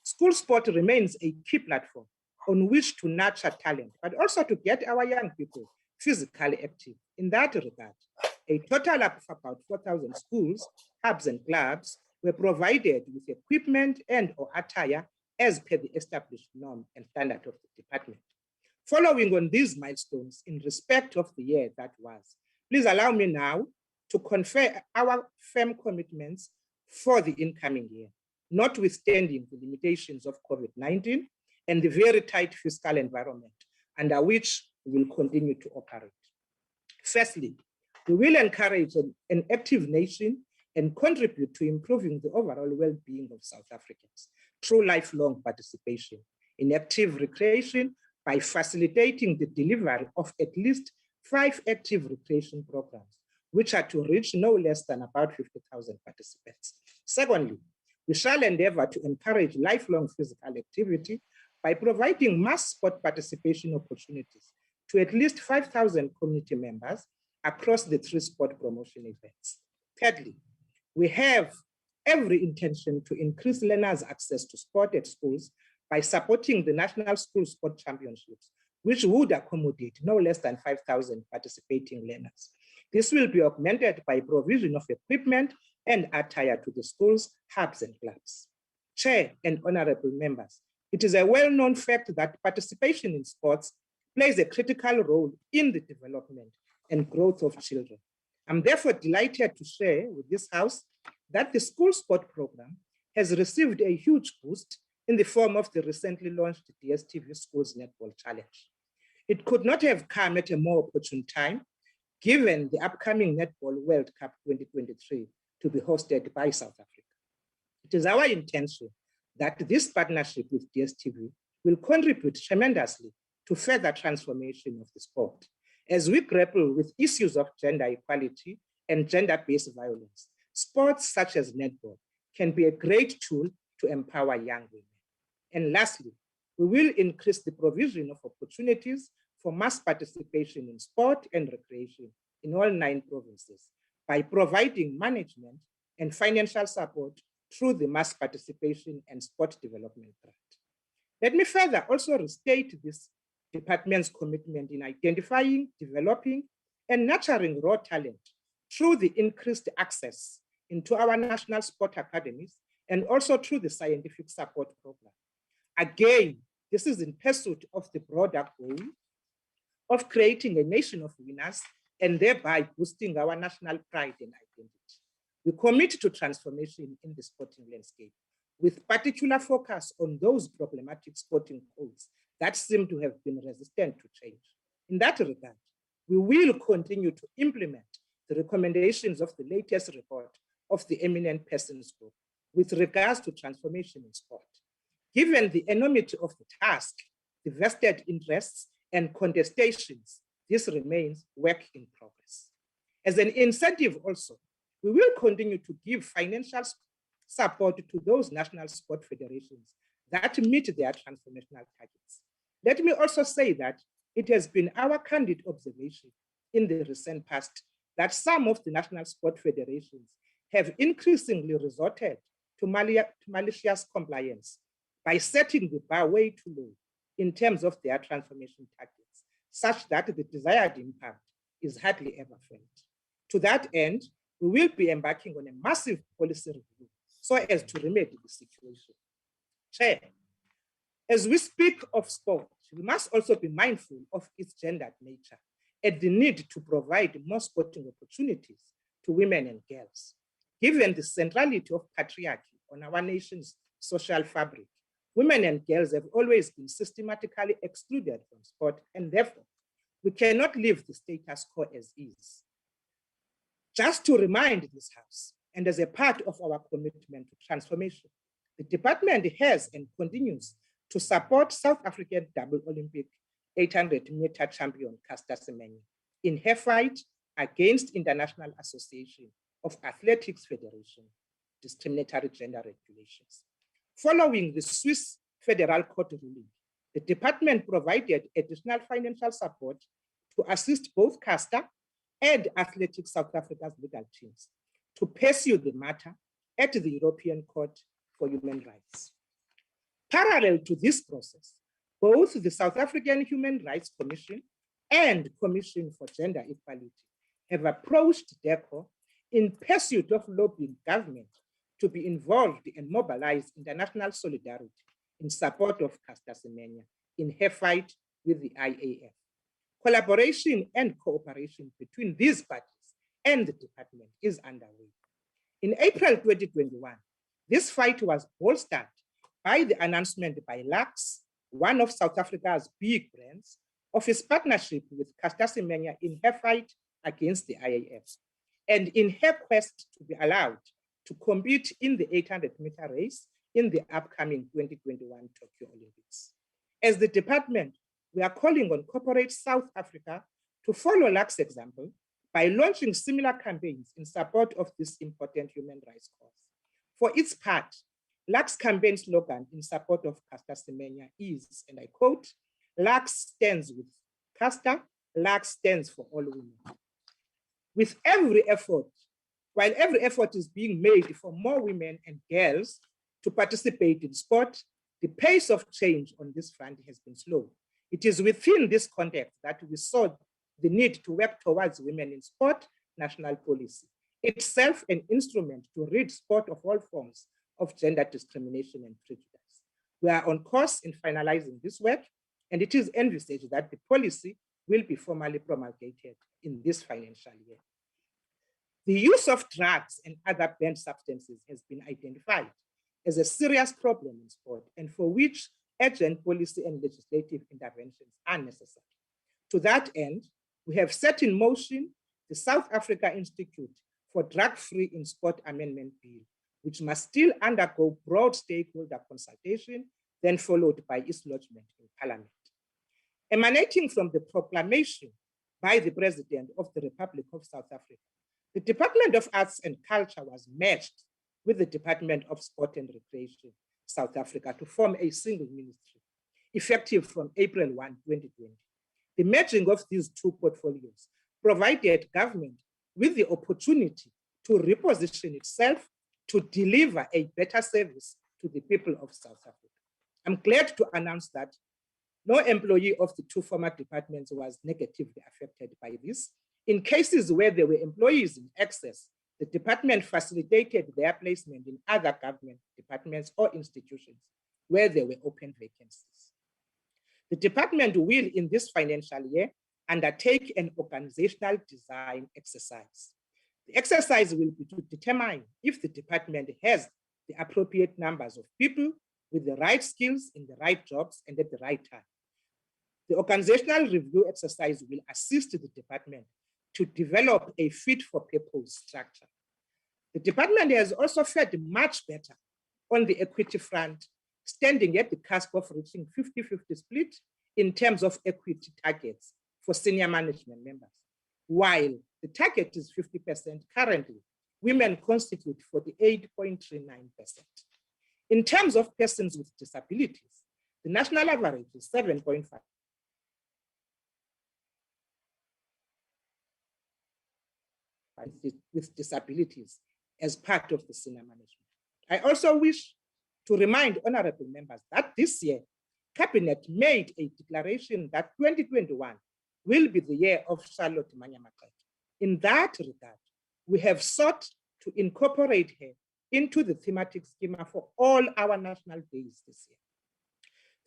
School sport remains a key platform on which to nurture talent, but also to get our young people physically active. In that regard, a total of about 4,000 schools, hubs, and clubs were provided with equipment and or attire as per the established norm and standard of the department. Following on these milestones in respect of the year that was, please allow me now to confer our firm commitments for the incoming year, notwithstanding the limitations of COVID-19 and the very tight fiscal environment under which we will continue to operate. Firstly, we will encourage an active nation and contribute to improving the overall well-being of South Africans through lifelong participation in active recreation by facilitating the delivery of at least 5 active recreation programs, which are to reach no less than about 50,000 participants. Secondly, we shall endeavor to encourage lifelong physical activity by providing mass sport participation opportunities to at least 5,000 community members across the 3 sport promotion events. Thirdly, we have every intention to increase learners' access to sport at schools by supporting the National School Sport Championships, which would accommodate no less than 5,000 participating learners. This will be augmented by provision of equipment and attire to the schools, hubs, and clubs. Chair and honorable members, it is a well-known fact that participation in sports plays a critical role in the development and growth of children. I'm therefore delighted to share with this House that the school sport program has received a huge boost in the form of the recently launched DSTV Schools Netball Challenge. It could not have come at a more opportune time, given the upcoming Netball World Cup 2023 to be hosted by South Africa. It is our intention that this partnership with DSTV will contribute tremendously to further transformation of the sport. As we grapple with issues of gender equality and gender-based violence, sports such as netball can be a great tool to empower young women. And lastly, we will increase the provision of opportunities for mass participation in sport and recreation in all 9 provinces by providing management and financial support through the Mass Participation and Sport Development Grant. Let me further also restate this department's commitment in identifying, developing, and nurturing raw talent through the increased access into our national sport academies and also through the scientific support program. Again, this is in pursuit of the broader goal of creating a nation of winners and thereby boosting our national pride and identity. We commit to transformation in the sporting landscape with particular focus on those problematic sporting codes that seem to have been resistant to change. In that regard, we will continue to implement the recommendations of the latest report of the Eminent Persons Group with regards to transformation in sport. Given the enormity of the task, the vested interests and contestations, this remains work in progress. As an incentive also, we will continue to give financial support to those national sport federations that meet their transformational targets. Let me also say that it has been our candid observation in the recent past that some of the national sport federations have increasingly resorted to malicious compliance by setting the bar way too low in terms of their transformation targets, such that the desired impact is hardly ever felt. To that end, we will be embarking on a massive policy review so as to remedy the situation. Chair, as we speak of sport, we must also be mindful of its gendered nature and the need to provide more sporting opportunities to women and girls. Given the centrality of patriarchy on our nation's social fabric, women and girls have always been systematically excluded from sport, and therefore, we cannot leave the status quo as is. Just to remind this House, and as a part of our commitment to transformation, the department has and continues to support South African double Olympic 800-meter champion Caster Semenya in her fight against International Association of Athletics Federation discriminatory gender regulations. Following the Swiss Federal Court ruling, the department provided additional financial support to assist both Caster and Athletics South Africa's legal teams to pursue the matter at the European Court for Human Rights. Parallel to this process, both the South African Human Rights Commission and Commission for Gender Equality have approached DECO in pursuit of lobbying government to be involved and mobilize international solidarity in support of Caster Semenya in her fight with the IAF. Collaboration and cooperation between these parties and the department is underway. In April 2021, this fight was bolstered by the announcement by Lux, one of South Africa's big brands, of its partnership with Caster Semenya in her fight against the IAF, and in her quest to be allowed to compete in the 800-meter race in the upcoming 2021 Tokyo Olympics. As the department, we are calling on corporate South Africa to follow Lux's example by launching similar campaigns in support of this important human rights cause. For its part, Lux campaign slogan in support of Caster Semenya is, and I quote, "Lux stands with Caster, Lux stands for all women." With every effort, while every effort is being made for more women and girls to participate in sport, the pace of change on this front has been slow, It is within this context that we saw the need to work towards women in sport national policy, itself an instrument to rid sport of all forms of gender discrimination and prejudice. We are on course in finalizing this work, and it is envisaged that the policy will be formally promulgated in this financial year. The use of drugs and other banned substances has been identified as a serious problem in sport, and for which urgent policy and legislative interventions are necessary. To that end, we have set in motion the South Africa Institute for Drug-Free in Sport Amendment Bill, which must still undergo broad stakeholder consultation, then followed by its lodgement in Parliament. Emanating from the proclamation by the President of the Republic of South Africa, the Department of Arts and Culture was merged with the Department of Sport and Recreation, South Africa, to form a single ministry, effective from April 1, 2020. The merging of these two portfolios provided government with the opportunity to reposition itself to deliver a better service to the people of South Africa. I'm glad to announce that no employee of the two former departments was negatively affected by this. In cases where there were employees in excess, the department facilitated their placement in other government departments or institutions where there were open vacancies. The department will, in this financial year, undertake an organizational design exercise. The exercise will be to determine if the department has the appropriate numbers of people with the right skills in the right jobs and at the right time. The organizational review exercise will assist the department to develop a fit-for-purpose structure. The department has also fared much better on the equity front, standing at the cusp of reaching 50-50 split in terms of equity targets for senior management members. While the target is 50% currently, women constitute 48.39%. In terms of persons with disabilities, the national average is 7.5. With disabilities as part of the senior management. I also wish to remind honorable members that this year, Cabinet made a declaration that 2021 will be the year of Charlotte Manyamakai. In that regard, we have sought to incorporate her into the thematic schema for all our national days this year.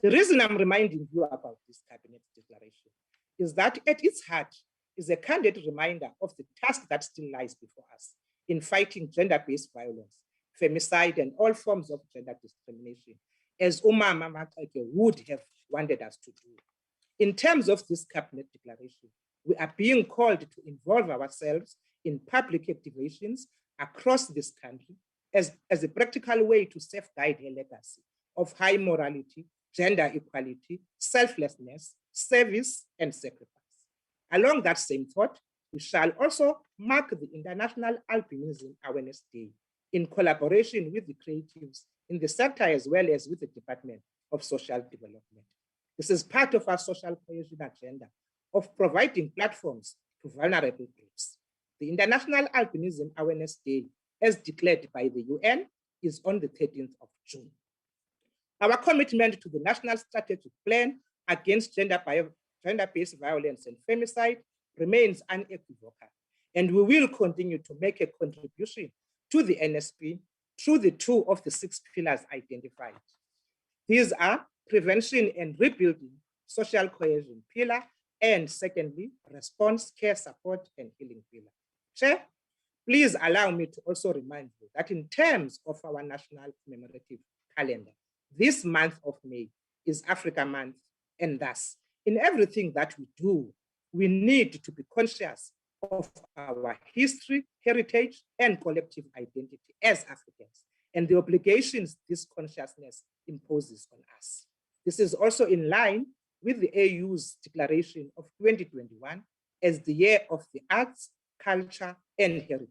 The reason I'm reminding you about this Cabinet declaration is that at its heart is a candid reminder of the task that still lies before us in fighting gender-based violence, femicide, and all forms of gender discrimination, as Umama Makake would have wanted us to do. In terms of this Cabinet declaration, we are being called to involve ourselves in public activations across this country as a practical way to safeguard her legacy of high morality, gender equality, selflessness, service, and sacrifice. Along that same thought, we shall also mark the International Albinism Awareness Day in collaboration with the creatives in the sector as well as with the Department of Social Development. This is part of our social cohesion agenda of providing platforms to vulnerable groups. The International Albinism Awareness Day, as declared by the UN, is on the 13th of June. Our commitment to the National Strategic Plan against gender-based violence and femicide remains unequivocal, and we will continue to make a contribution to the NSP through the two of the 6 pillars identified. These are prevention and rebuilding, social cohesion pillar, and secondly, response, care, support, and healing pillar. Chair, please allow me to also remind you that in terms of our national commemorative calendar, this month of May is Africa Month, and thus, in everything that we do, we need to be conscious of our history, heritage, and collective identity as Africans, and the obligations this consciousness imposes on us. This is also in line with the AU's declaration of 2021 as the year of the arts, culture, and heritage.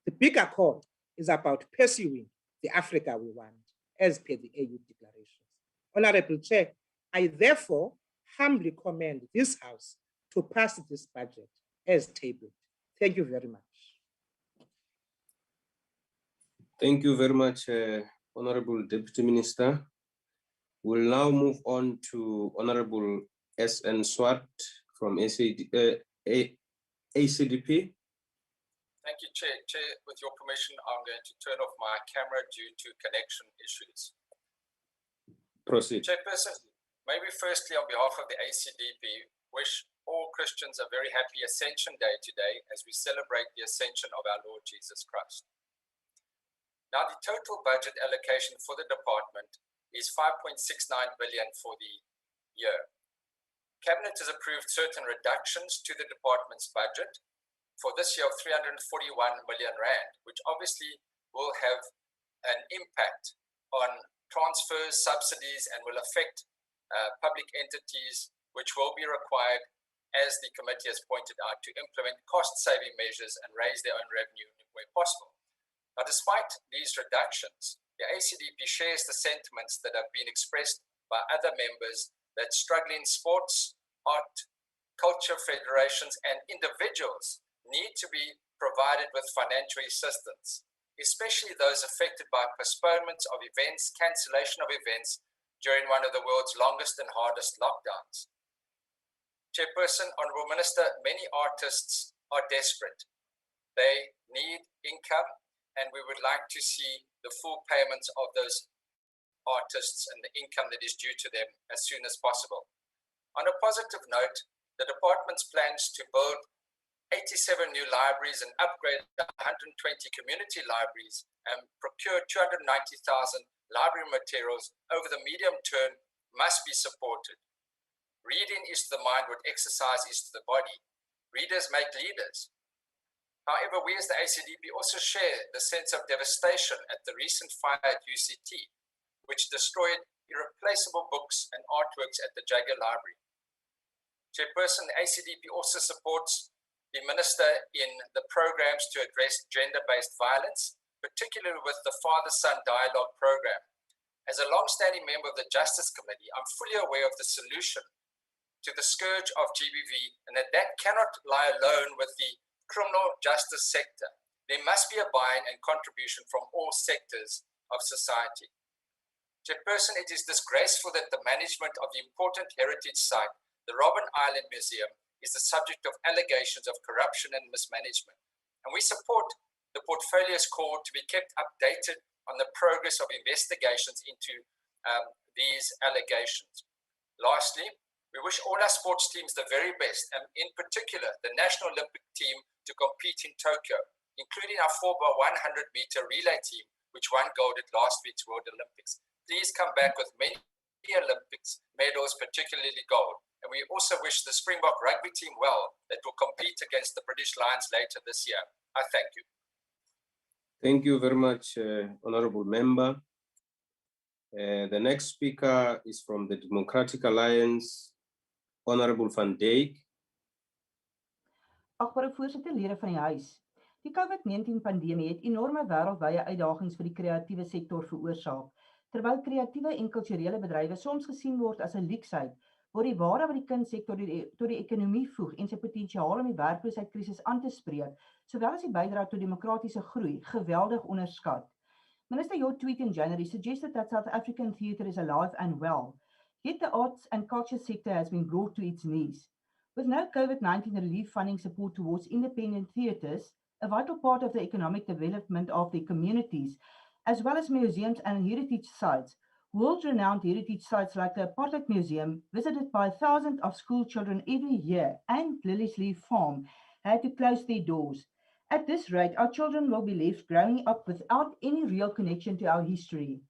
The bigger call is about pursuing the Africa we want, as per the AU declarations. Honorable Chair, I therefore humbly commend this House to pass this budget as tabled. Thank you very much. Thank you very much, Honorable Deputy Minister. We'll now move on to Honorable S.N. Swart from ACDP. Thank you, Chair. Chair, with your permission, I'm going to turn off my camera due to connection issues. Proceed. Chairperson, maybe firstly on behalf of the ACDP, wish all Christians a very happy Ascension Day today as we celebrate the ascension of our Lord Jesus Christ. Now, the total budget allocation for the department is 5.69 billion for the year. Cabinet has approved certain reductions to the department's budget for this year of 341 million rand, which obviously will have an impact on transfers, subsidies, and will affect public entities, which will be required, as the committee has pointed out, to implement cost-saving measures and raise their own revenue where possible. Now, despite these reductions, the ACDP shares the sentiments that have been expressed by other members that struggling sports, art, culture federations, and individuals need to be provided with financial assistance, especially those affected by postponements of events, cancellation of events during one of the world's longest and hardest lockdowns. Chairperson, Honourable Minister, many artists are desperate. They need income, and we would like to see the full payments of those artists and the income that is due to them as soon as possible. On a positive note, the department's plans to build 87 new libraries and upgrade 120 community libraries and procure 290,000 library materials over the medium term must be supported. Reading is to the mind what exercise is to the body. Readers make leaders. However, we as the ACDP also share the sense of devastation at the recent fire at UCT, which destroyed irreplaceable books and artworks at the Jager Library. Chairperson, the ACDP also supports the Minister in the programs to address gender-based violence, particularly with the Father-Son Dialogue Program. As a long-standing member of the Justice Committee, I'm fully aware of the solution to the scourge of GBV and that cannot lie alone with the criminal justice sector. There must be a buy-in and contribution from all sectors of society. Chairperson, it is disgraceful that the management of the important heritage site, the Robben Island Museum, is the subject of allegations of corruption and mismanagement. And we support the portfolio's call to be kept updated on the progress of investigations into these allegations. Lastly, we wish all our sports teams the very best, and in particular, the National Olympic team to compete in Tokyo, including our 4x100 meter relay team, which won gold at last week's World Olympics. Please come back with many Olympics medals, particularly gold. And we also wish the Springbok rugby team well that will compete against the British Lions later this year. I thank you. Thank you very much, Honourable Member. The next speaker is from the Democratic Alliance, Honourable Van Dijk. Agbare voorsitter, lede van die huis. Die COVID-19-pandemie het enorme wêreldwye uitdagings vir die kreatiewe sektor veroorsaak. Terwyl kreatiewe en kulturele bedrywe soms gesien word as 'n leksheid, word die waarde wat die kunssektor tot die ekonomie voeg en sy potensiaal om die werkloosheidkrisis aan te spreek, sowel as die bydrae tot demokratiese groei, geweldig onderskat. Minister, your tweet in January suggested that South African theatre is alive and well, yet the arts and culture sector has been brought to its knees. With no COVID-19 relief funding support towards independent theatres, a vital part of the economic development of the communities, as well as museums and heritage sites, world-renowned heritage sites like the Apartheid Museum, visited by thousands of school children every year, and Lily's Leaf Farm, had to close their doors. At this rate, our children will be left growing up without any real connection to our history.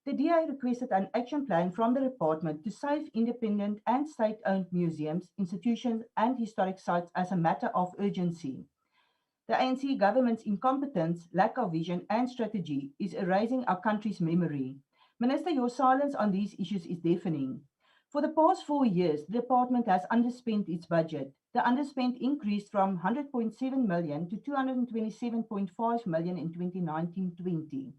The DA requested an action plan from the department to save independent and state-owned museums, institutions, and historic sites as a matter of urgency. The ANC government's incompetence, lack of vision, and strategy is erasing our country's memory. Minister, your silence on these issues is deafening. For the past 4 years, the department has underspent its budget. The underspent increased from 100.7 million to 227.5 million in 2019-20.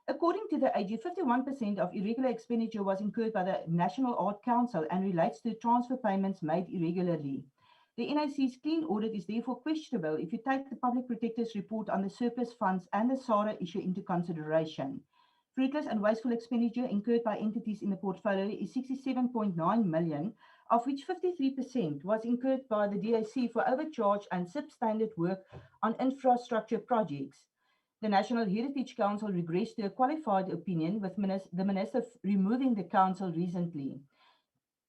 According to the AG, 51% of irregular expenditure was incurred by the National Art Council and relates to transfer payments made irregularly. The NIC's clean audit is therefore questionable if you take the Public Protector's report on the surplus funds and the SARA issue into consideration. Fruitless and wasteful expenditure incurred by entities in the portfolio is 67.9 million of which 53% was incurred by the DAC for overcharge and substandard work on infrastructure projects. The National Heritage Council regressed to a qualified opinion, with the Minister removing the council recently.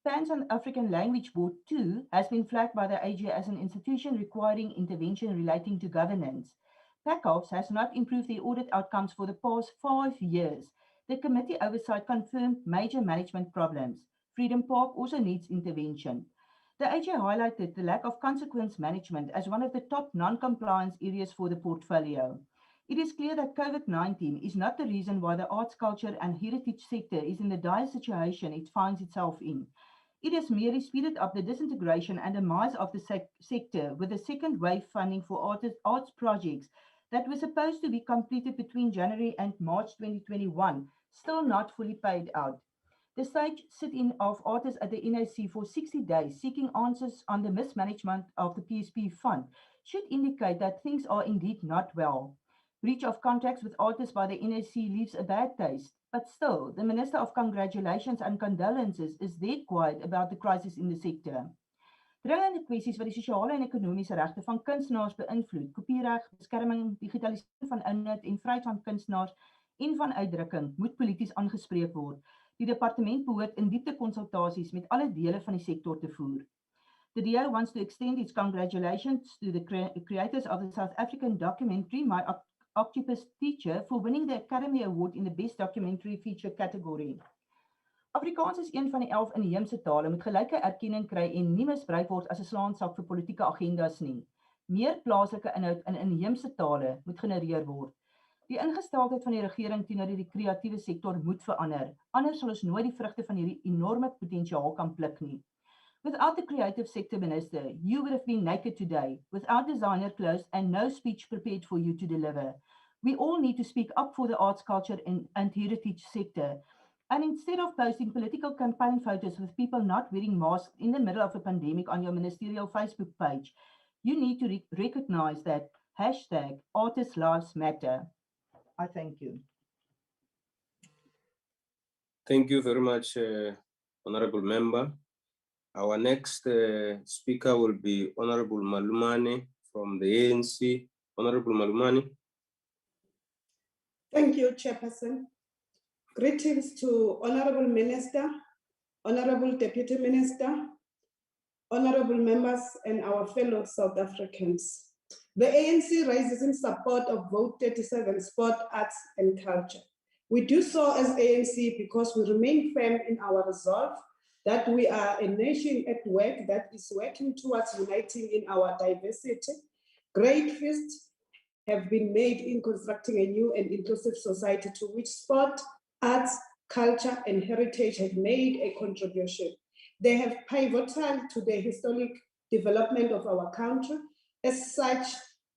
Pan-African Language Board 2 has been flagged by the AG as an institution requiring intervention relating to governance. PACOFS has not improved their audit outcomes for the past 5 years. The committee oversight confirmed major management problems. Freedom Park also needs intervention. The AG highlighted the lack of consequence management as one of the top non-compliance areas for the portfolio. It is clear that COVID-19 is not the reason why the arts, culture and heritage sector is in the dire situation it finds itself in. It has merely speeded up the disintegration and demise of the sector with the second wave funding for arts projects that were supposed to be completed between January and March 2021, still not fully paid out. The stage sit-in of artists at the NAC for 60 days seeking answers on the mismanagement of the PSP fund should indicate that things are indeed not well. Breach of contracts with artists by the NAC leaves a bad taste, but still, the Minister of Congratulations and Condolences is dead quiet about the crisis in the sector. Dringende kwessies wat die sosiale en ekonomiese regte van kunstenaars beïnvloed, kopiereg, beskerming, digitalisering van inhoud en vryheid van kunstenaars en van uitdrukking moet polities aangespreek word. Die departement behoort in diepte konsultasies met alle dele van die sektor te voer. The DA wants to extend its congratulations to the creators of the South African documentary My Octopus Teacher for winning the Academy Award in the Best Documentary Feature category. Afrikaans is een van die 11 inheemse tale, moet gelyke erkenning kry en nie misbruik word as 'n slaansak vir politieke agendas nie. Meer plaaslike inhoud in inheemse tale moet genereer word. Die ingesteldheid van die regering teenoor die kreatiewe sektor moet verander. Anders sal ons nooit die vrugte van hierdie enorme potensiaal kan pluk nie. Without the creative sector minister, you would have been naked today, without designer clothes and no speech prepared for you to deliver. We all need to speak up for the arts, culture and heritage sector. And instead of posting political campaign photos with people not wearing masks in the middle of a pandemic on your ministerial Facebook page, you need to recognize that #Artists Lives Matter. I thank you. Thank you very much, Honorable Member. Our next speaker will be Honorable Malumane from the ANC. Honorable Malumane. Thank you, Chairperson. Greetings to Honorable Minister, Honorable Deputy Minister, Honorable members, and our fellow South Africans. The ANC rises in support of Vote 37, Sport, Arts and Culture. We do so as ANC because we remain firm in our resolve that we are a nation at work that is working towards uniting in our diversity. Great feats have been made in constructing a new and inclusive society to which sport, arts, culture, and heritage have made a contribution. They have pivotal to the historic development of our country. As such,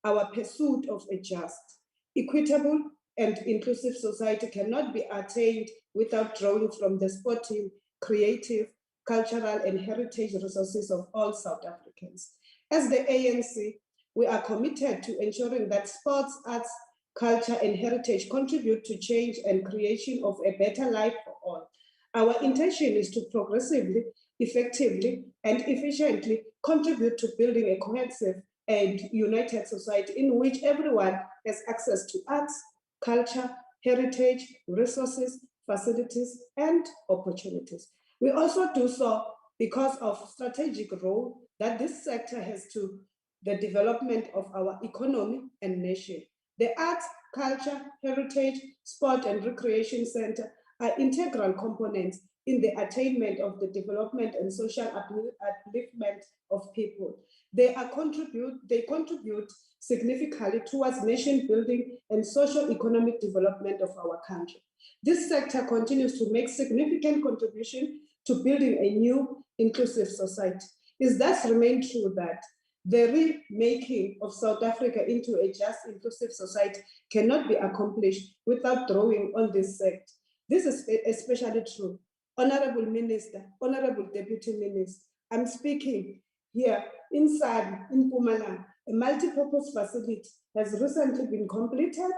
our pursuit of a just, equitable, and inclusive society cannot be attained without drawing from the sporting, creative, cultural, and heritage resources of all South Africans. As the ANC, we are committed to ensuring that sports, arts, culture, and heritage contribute to change and creation of a better life for all. Our intention is to progressively, effectively, and efficiently contribute to building a cohesive and united society in which everyone has access to arts, culture, heritage, resources, facilities, and opportunities. We also do so because of strategic role that this sector has to the development of our economy and nation. The arts, culture, heritage, sport, and recreation center are integral components in the attainment of the development and social upliftment of people. They contribute significantly towards nation building and social economic development of our country. This sector continues to make significant contribution to building a new inclusive society. It thus remains true that the remaking of South Africa into a just inclusive society cannot be accomplished without drawing on this sector. This is especially true. Honorable Minister, Honorable Deputy Minister, I'm speaking here inside in Mpumalanga. A multi-purpose facility has recently been completed.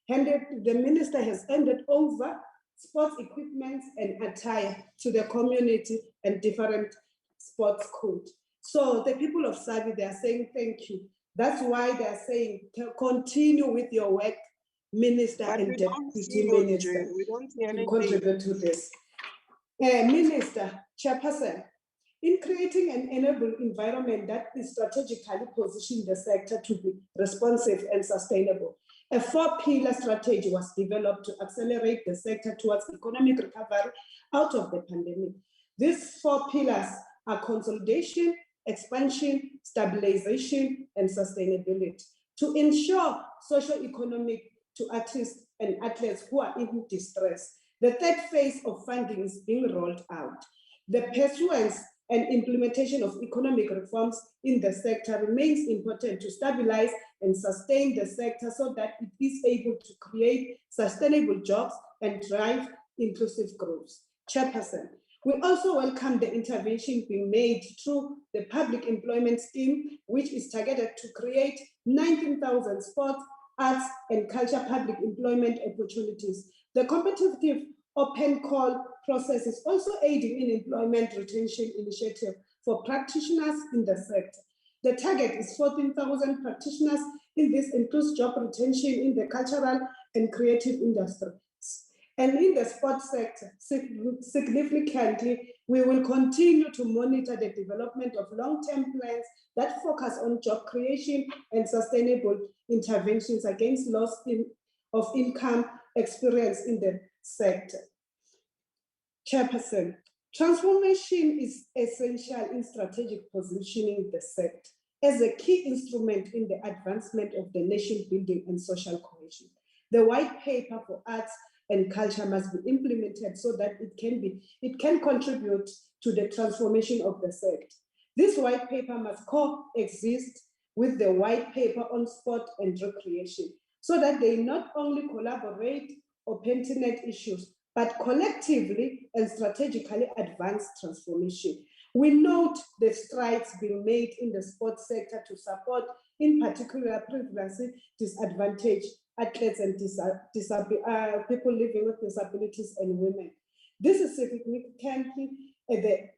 The minister has handed over sports equipment and attire to the community and different sports code. So the people of Sabi, they are saying thank you. That's why they are saying continue with your work, Minister But and we don't Deputy see those, Minister, we don't see to anything. contribute to this. Minister, Chairperson, in creating an enable environment that is strategically positioning the sector to be responsive and sustainable, a 4-pillar strategy was developed to accelerate the sector towards economic recovery out of the pandemic. These 4 pillars are consolidation, expansion, stabilization, and sustainability to ensure socio-economic to artists and athletes who are in distress. The third phase of funding is being rolled out. The pursuance and implementation of economic reforms in the sector remains important to stabilize and sustain the sector so that it is able to create sustainable jobs and drive inclusive growth. Chairperson, we also welcome the intervention being made through the public employment scheme, which is targeted to create 19,000 sports, arts, and culture public employment opportunities. The competitive open call process is also aiding in employment retention initiative for practitioners in the sector. The target is 14,000 practitioners. In this includes job retention in the cultural and creative industries. And in the sports sector, significantly, we will continue to monitor the development of long-term plans that focus on job creation and sustainable interventions against loss of income experience in the sector. Chairperson, transformation is essential in strategic positioning the sector as a key instrument in the advancement of the nation building and social cohesion. The white paper for arts and culture must be implemented so that it can contribute to the transformation of the sector. This white paper must coexist with the white paper on sport and recreation so that they not only collaborate on pertinent issues, but collectively and strategically advance transformation. We note the strides being made in the sports sector to support, in particular, previously disadvantaged athletes and people living with disabilities and women. This is significantly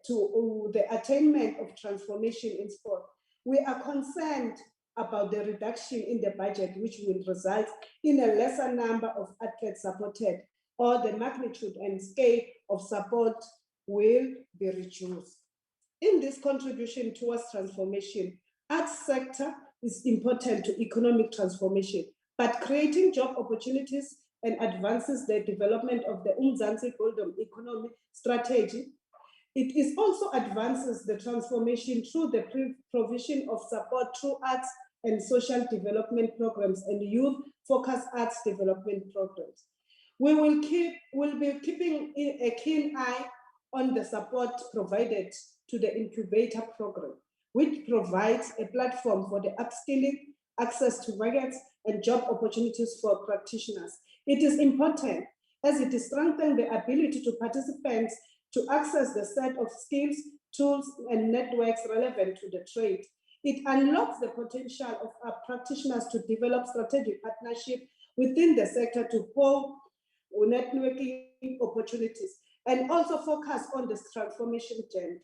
to the attainment of transformation in sport. We are concerned about the reduction in the budget, which will result in a lesser number of athletes supported, or the magnitude and scale of support will be reduced. In this contribution towards transformation, arts sector is important to economic transformation, but creating job opportunities and advances the development of the Mzansi Golden Economy Strategy. It is also advances the transformation through the provision of support through arts and social development programs and youth-focused arts development programs. We will be keeping a keen eye on the support provided to the incubator program, which provides a platform for the upskilling, access to markets, and job opportunities for practitioners. It is important as it strengthens the ability to participants to access the set of skills, tools, and networks relevant to the trade. It unlocks the potential of our practitioners to develop strategic partnership within the sector to hold networking opportunities and also focus on the transformation agenda.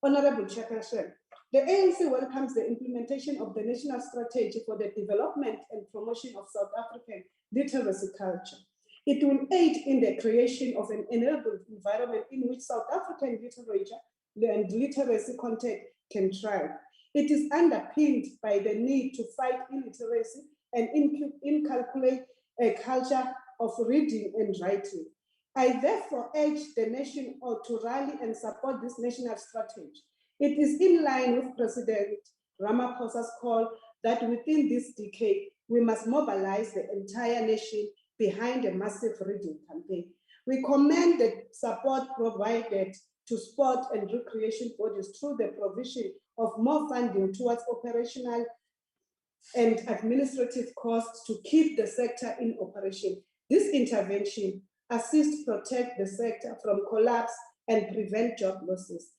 Honorable Chairperson, the ANC welcomes the implementation of the national strategy for the development and promotion of South African literacy culture. It will aid in the creation of an enabled environment in which South African literature and literacy content can thrive. It is underpinned by the need to fight illiteracy and inculcate a culture of reading and writing. I therefore urge the nation to rally and support this national strategy. It is in line with President Ramaphosa's call that within this decade, we must mobilize the entire nation behind a massive reading campaign. We commend the support provided to sport and recreation bodies through the provision of more funding towards operational and administrative costs to keep the sector in operation. This intervention assists protect the sector from collapse and prevent job losses.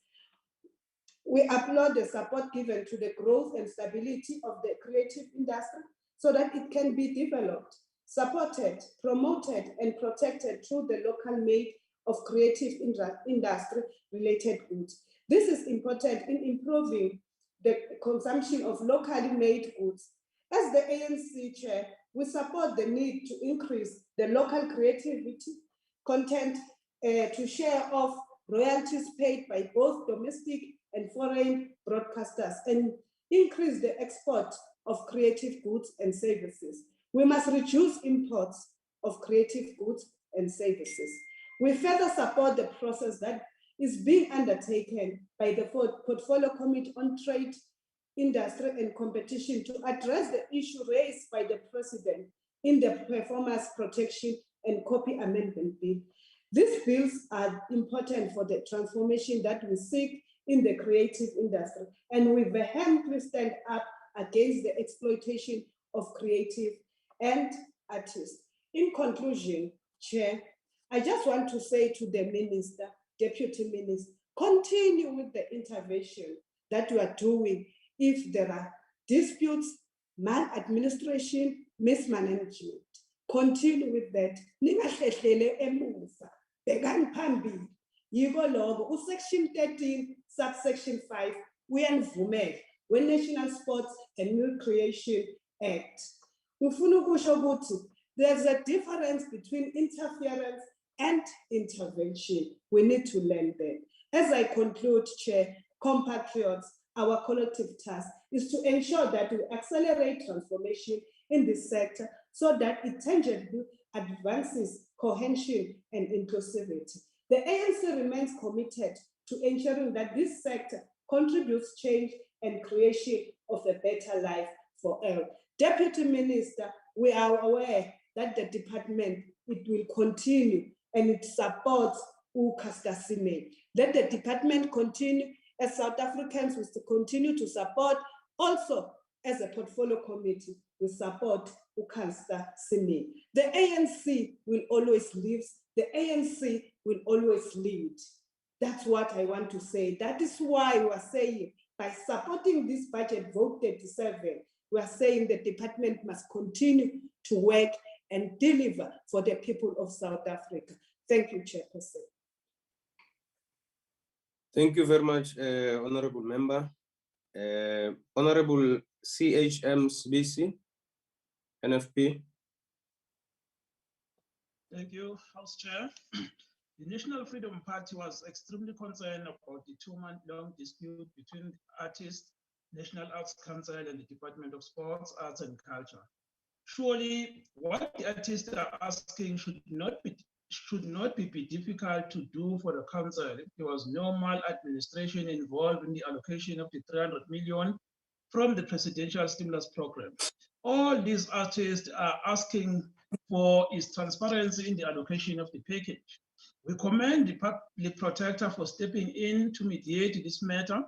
We applaud the support given to the growth and stability of the creative industry so that it can be developed, supported, promoted, and protected through the local made of creative industry-related goods. This is important in improving the consumption of locally made goods. As the ANC chair, we support the need to increase the local creativity content to share of royalties paid by both domestic and foreign broadcasters and increase the export of creative goods and services. We must reduce imports of creative goods and services. We further support the process that is being undertaken by the Portfolio Committee on Trade, Industry and Competition to address the issue raised by the President in the Performance Protection and Copy Amendment Bill. These bills are important for the transformation that we seek in the creative industry, and we vehemently stand up against the exploitation of creative and artists. In conclusion, Chair, I just want to say to the Minister, Deputy Minister, continue with the intervention that you are doing if there are disputes, maladministration, mismanagement. Continue with that. Ningahlehlele emuva, bekani phambili. Yiko lokho usection 13 subsection 5 uyanivumela we-National Sports and New Creation Act. Ufuna ukusho ukuthi there's a difference between interference and intervention. We need to learn that. As I conclude, Chair, compatriots, our collective task is to ensure that we accelerate transformation in this sector so that it tangibly advances cohesion and inclusivity. The ANC remains committed to ensuring that this sector contributes change and creation of a better life for all. Deputy Minister, we are aware that the department, it will continue and it supports Caster Semenya. Let the department continue, as South Africans will continue to support. Also, as a portfolio committee, we support Caster Semenya. The ANC will always live. The ANC will always lead. That's what I want to say. That is why we are saying, by supporting this budget vote 37, we are saying the department must continue to work and deliver for the people of South Africa. Thank you, Chairperson. Thank you very much, Honorable Member. Honorable CHM Sbisi, NFP. Thank you, House Chair. The National Freedom Party was extremely concerned about the 2-month-long dispute between the artists, National Arts Council, and the Department of Sports, Arts and Culture. Surely, what the artists are asking should not be difficult to do for the council if there was no maladministration involved in the allocation of the 300 million from the presidential stimulus program. All these artists are asking for is transparency in the allocation of the package. We commend the public protector for stepping in to mediate this matter,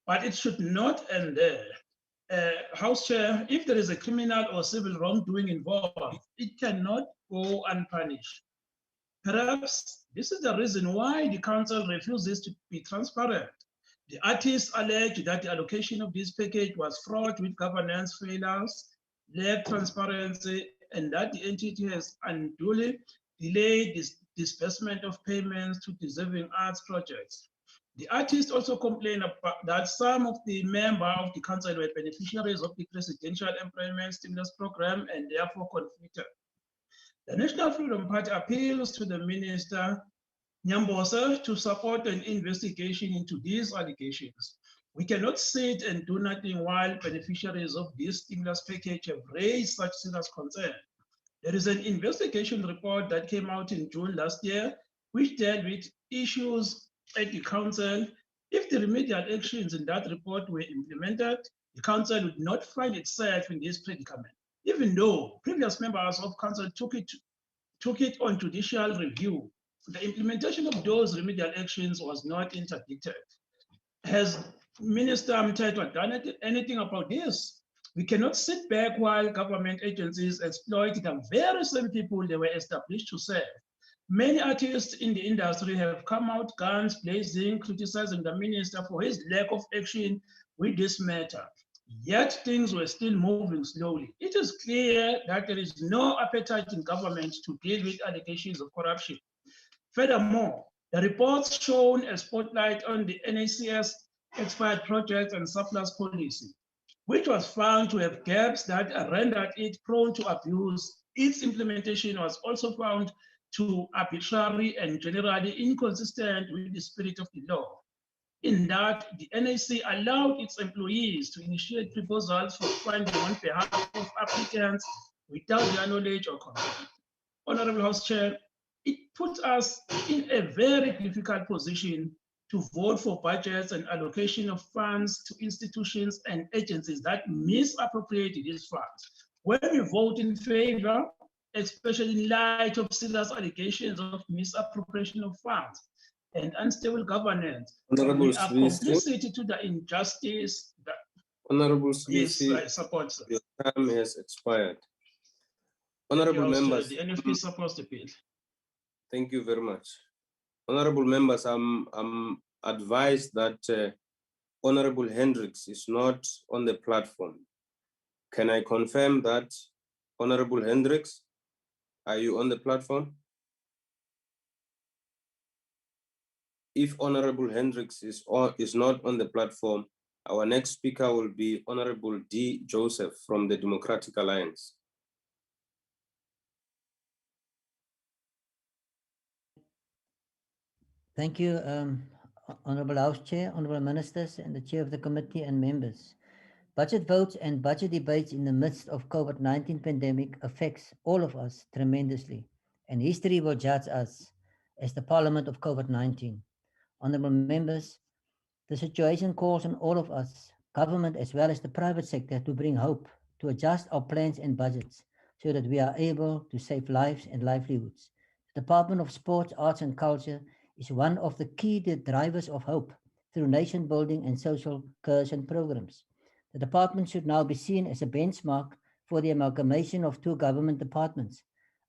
but it should not end there. House Chair, if there is a criminal or civil wrongdoing involved, it cannot go unpunished. Perhaps this is the reason why the council refuses to be transparent. The artists allege that the allocation of this package was fraught with governance failures, lacked transparency, and that the entity has unduly delayed this disbursement of payments to deserving arts projects. The artists also complain about that some of the members of the council were beneficiaries of the presidential employment stimulus program and therefore conflicted. The National Freedom Party appeals to the Minister Nyambosa to support an investigation into these allegations. We cannot sit and do nothing while beneficiaries of this stimulus package have raised such serious concern. There is an investigation report that came out in June last year, which dealt with issues at the council. If the remedial actions in that report were implemented, the council would not find itself in this predicament, even though previous members of council took it on judicial review. The implementation of those remedial actions was not interdicted. Has Minister Mthethwa done anything about this? We cannot sit back while government agencies exploit the very same people they were established to serve. Many artists in the industry have come out guns blazing, criticizing the minister for his lack of action with this matter. Yet things were still moving slowly. It is clear that there is no appetite in government to deal with allegations of corruption. Furthermore, The reports shone a spotlight on the NACS expired projects and surplus policy, which was found to have gaps that rendered it prone to abuse. Its implementation was also found to arbitrary and generally inconsistent with the spirit of the law, in that the NAC allowed its employees to initiate proposals for funding on behalf of applicants without their knowledge or consent. Honorable House Chair, it puts us in a very difficult position to vote for budgets and allocation of funds to institutions and agencies that misappropriate these funds. When we vote in favor, especially in light of serious allegations of misappropriation of funds and unstable governance, Honorable we are Sisi. complicit to the injustice. Honorable Yes, Sisi, I support, sir. your time has expired. Thank you, Honorable House Chair. members, The NFP supports the bill. thank you very much. Honorable members, I'm advised that Honorable Hendricks is not on the platform. Can I confirm that, Honorable Hendricks, are you on the platform? If Honorable Hendricks is not on the platform, our next speaker will be Honorable D. Joseph from the Democratic Alliance. Thank you, Honorable House Chair, Honorable Ministers, and the Chair of the Committee and members. Budget votes and budget debates in the midst of COVID-19 pandemic affects all of us tremendously, and history will judge us as the Parliament of COVID-19. Honorable members, the situation calls on all of us, government as well as the private sector, to bring hope, to adjust our plans and budgets so that we are able to save lives and livelihoods. The Department of Sports, Arts and Culture is one of the key drivers of hope through nation building and social cohesion programs. The department should now be seen as a benchmark for the amalgamation of two government departments.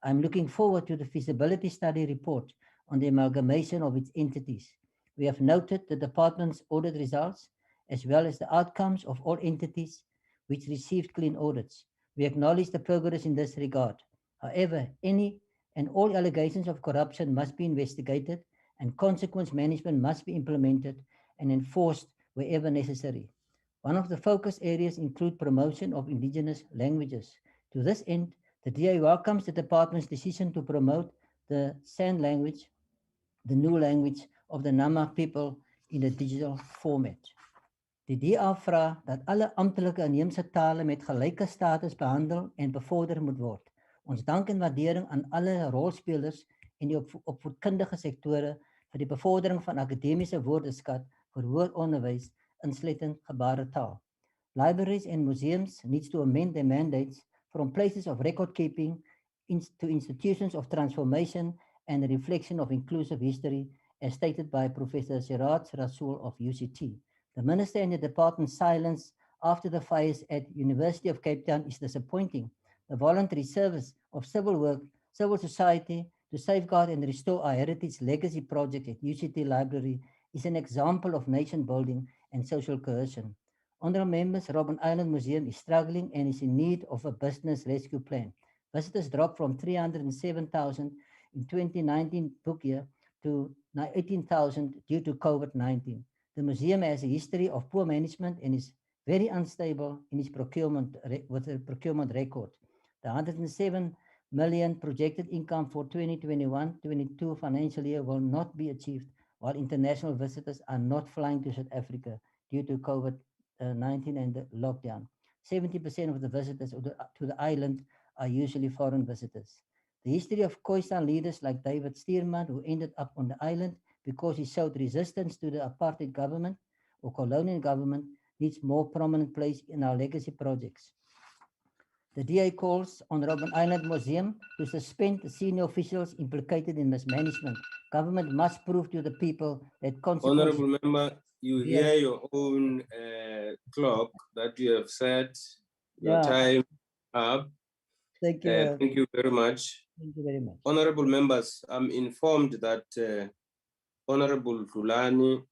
I'm looking forward to the feasibility study report on the amalgamation of its entities. We have noted the department's audit results as well as the outcomes of all entities which received clean audits. We acknowledge the progress in this regard. However, any and all allegations of corruption must be investigated and consequence management must be implemented and enforced wherever necessary. One of the focus areas include promotion of indigenous languages. To this end, the DA welcomes the department's decision to promote the San language, the new language of the Nama people, in a digital format. Die DA vra dat alle amptelike inheemse tale met gelyke status behandel en bevorder moet word. Ons dank en waardering aan alle rolspelers in die opvoedkundige sektore vir die bevordering van akademiese woordeskat vir hoër onderwys, insluitend gebaretaal. Libraries and museums needs to amend their mandates from places of record keeping to institutions of transformation and a reflection of inclusive history, as stated by Professor Siraj Rasool of UCT. The Minister and the Department's silence after the fires at University of Cape Town is disappointing. The voluntary service of civil work, civil society to safeguard and restore our heritage legacy project at UCT Library is an example of nation building and social cohesion. Honorable members, Robben Island Museum is struggling and is in need of a business rescue plan. Visitors dropped from 307,000 in 2019 book year to 18,000 due to COVID-19. The museum has a history of poor management and is very unstable in its procurement record. The 107 million projected income for 2021-22 financial year will not be achieved while international visitors are not flying to South Africa due to COVID-19 and the lockdown. 70% of the visitors to the island are usually foreign visitors. The history of Khoisan leaders like David Stearman, who ended up on the island because he showed resistance to the apartheid government or colonial government, needs more prominent place in our legacy projects. The DA calls on Robben Island Museum to suspend the senior officials implicated in mismanagement. Government must prove to the people that consequences... Honorable Member, you hear your own clock that you have set your time up. Thank you. Thank you very much. Thank you very much. Honorable members, I'm informed that Honorable Fulani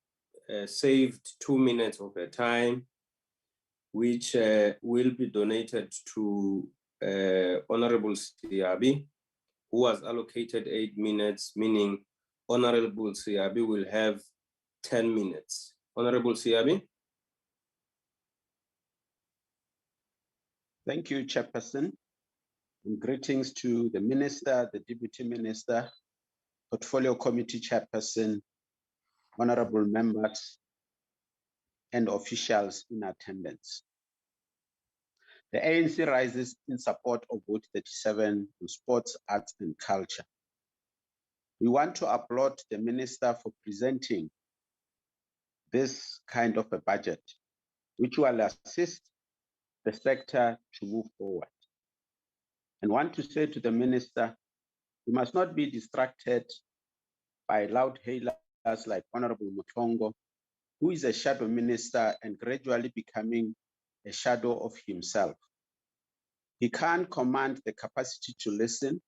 saved 2 minutes of her time, which will be donated to Honorable Siabi, who was allocated 8 minutes, meaning Honorable Siabi will have 10 minutes. Honorable Siabi. Thank you, Chairperson. And greetings to the Minister, the Deputy Minister, Portfolio Committee Chairperson, honorable members, and officials in attendance. The ANC rises in support of Vote 37 on sports, arts, and culture. We want to applaud the Minister for presenting this kind of a budget, which will assist the sector to move forward. And want to say to the Minister, we must not be distracted by loud hailers like Honorable Mutongo, who is a shadow minister and gradually becoming a shadow of himself. He can't command the capacity to listen.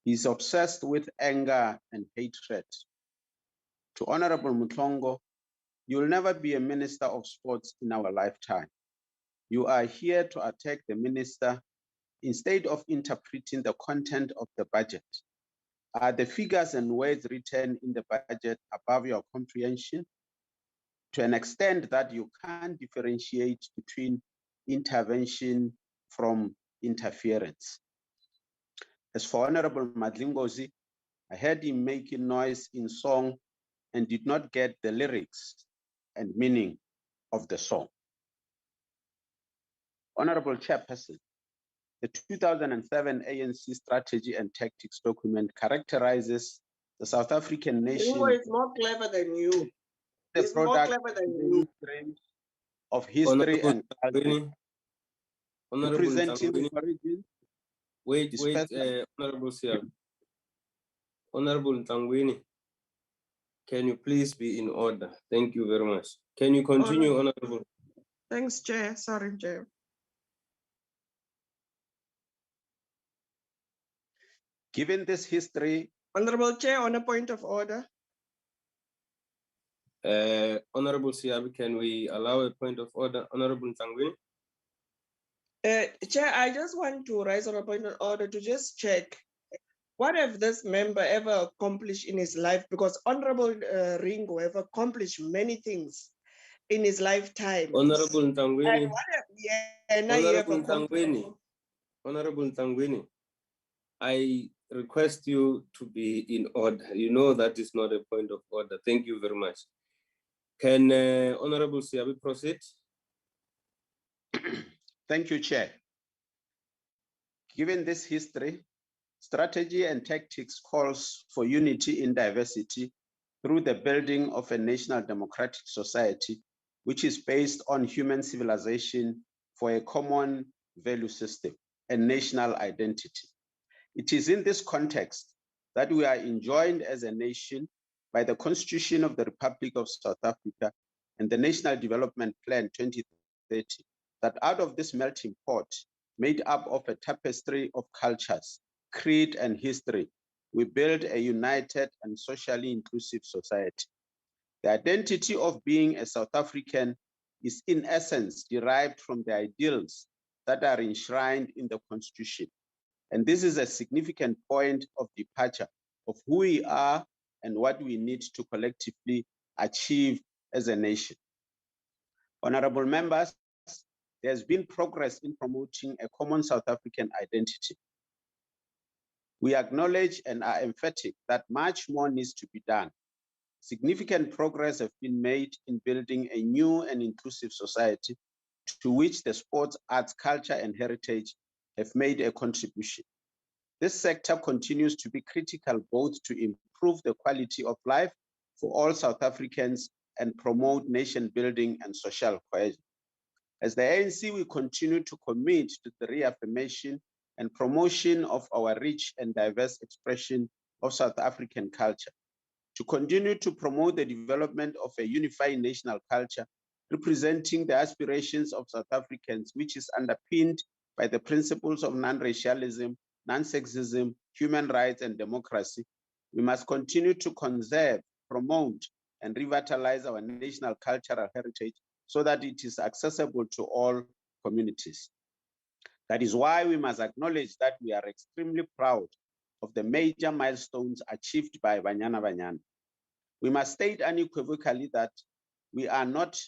He's obsessed with anger and hatred. To Honorable Mutongo, you will never be a minister of sports in our lifetime. You are here to attack the minister instead of interpreting the content of the budget. Are the figures and words written in the budget above your comprehension? To an extent that you can't differentiate between intervention from interference. As for Honorable Madlingozi, I heard him making noise in song and did not get the lyrics and meaning of the song. Honorable Chairperson, the 2007 ANC Strategy and Tactics document characterizes the South African nation. Ringo is more clever than you. He's more clever than you. Of history Honorable and culture, representing Ntangweni. origin. Wait, Honorable Siabi. Honorable Ntangweni, can you please be in order? Thank you very much. Can you continue, Honorable? Thanks, Chair. Sorry, Chair. Given this history. Honorable Chair, on a point of order. Honorable Siabi, can we allow a point of order? Honorable Ntangweni? Chair, I just want to raise on a point of order to just check, what have this member ever accomplished in his life? Because Honorable Ringo have accomplished many things in his lifetime. Honorable Ntangweni. And what have Honorable Ntangweni, I request you to be in order. You know that is not a point of order. Thank you very much. Can Honorable Siabi proceed? Thank you, Chair. Given this history, strategy and tactics calls for unity in diversity through the building of a national democratic society, which is based on human civilization for a common value system and national identity. It is in this context that we are enjoined as a nation by the Constitution of the Republic of South Africa and the National Development Plan 2030, that out of this melting pot, made up of a tapestry of cultures, creed, and history, we build a united and socially inclusive society. The identity of being a South African is in essence derived from the ideals that are enshrined in the Constitution. And this is a significant point of departure of who we are and what we need to collectively achieve as a nation. Honorable members, there's been progress in promoting a common South African identity. We acknowledge and are emphatic that much more needs to be done. Significant progress has been made in building a new and inclusive society to which the sports, arts, culture, and heritage have made a contribution. This sector continues to be critical both to improve the quality of life for all South Africans and promote nation building and social cohesion. As the ANC, we continue to commit to the reaffirmation and promotion of our rich and diverse expression of South African culture, to continue to promote the development of a unified national culture representing the aspirations of South Africans, which is underpinned by the principles of non-racialism, non-sexism, human rights, and democracy. We must continue to conserve, promote, and revitalize our national cultural heritage so that it is accessible to all communities. That is why we must acknowledge that we are extremely proud of the major milestones achieved by Banyana Banyana. We must state unequivocally that we are not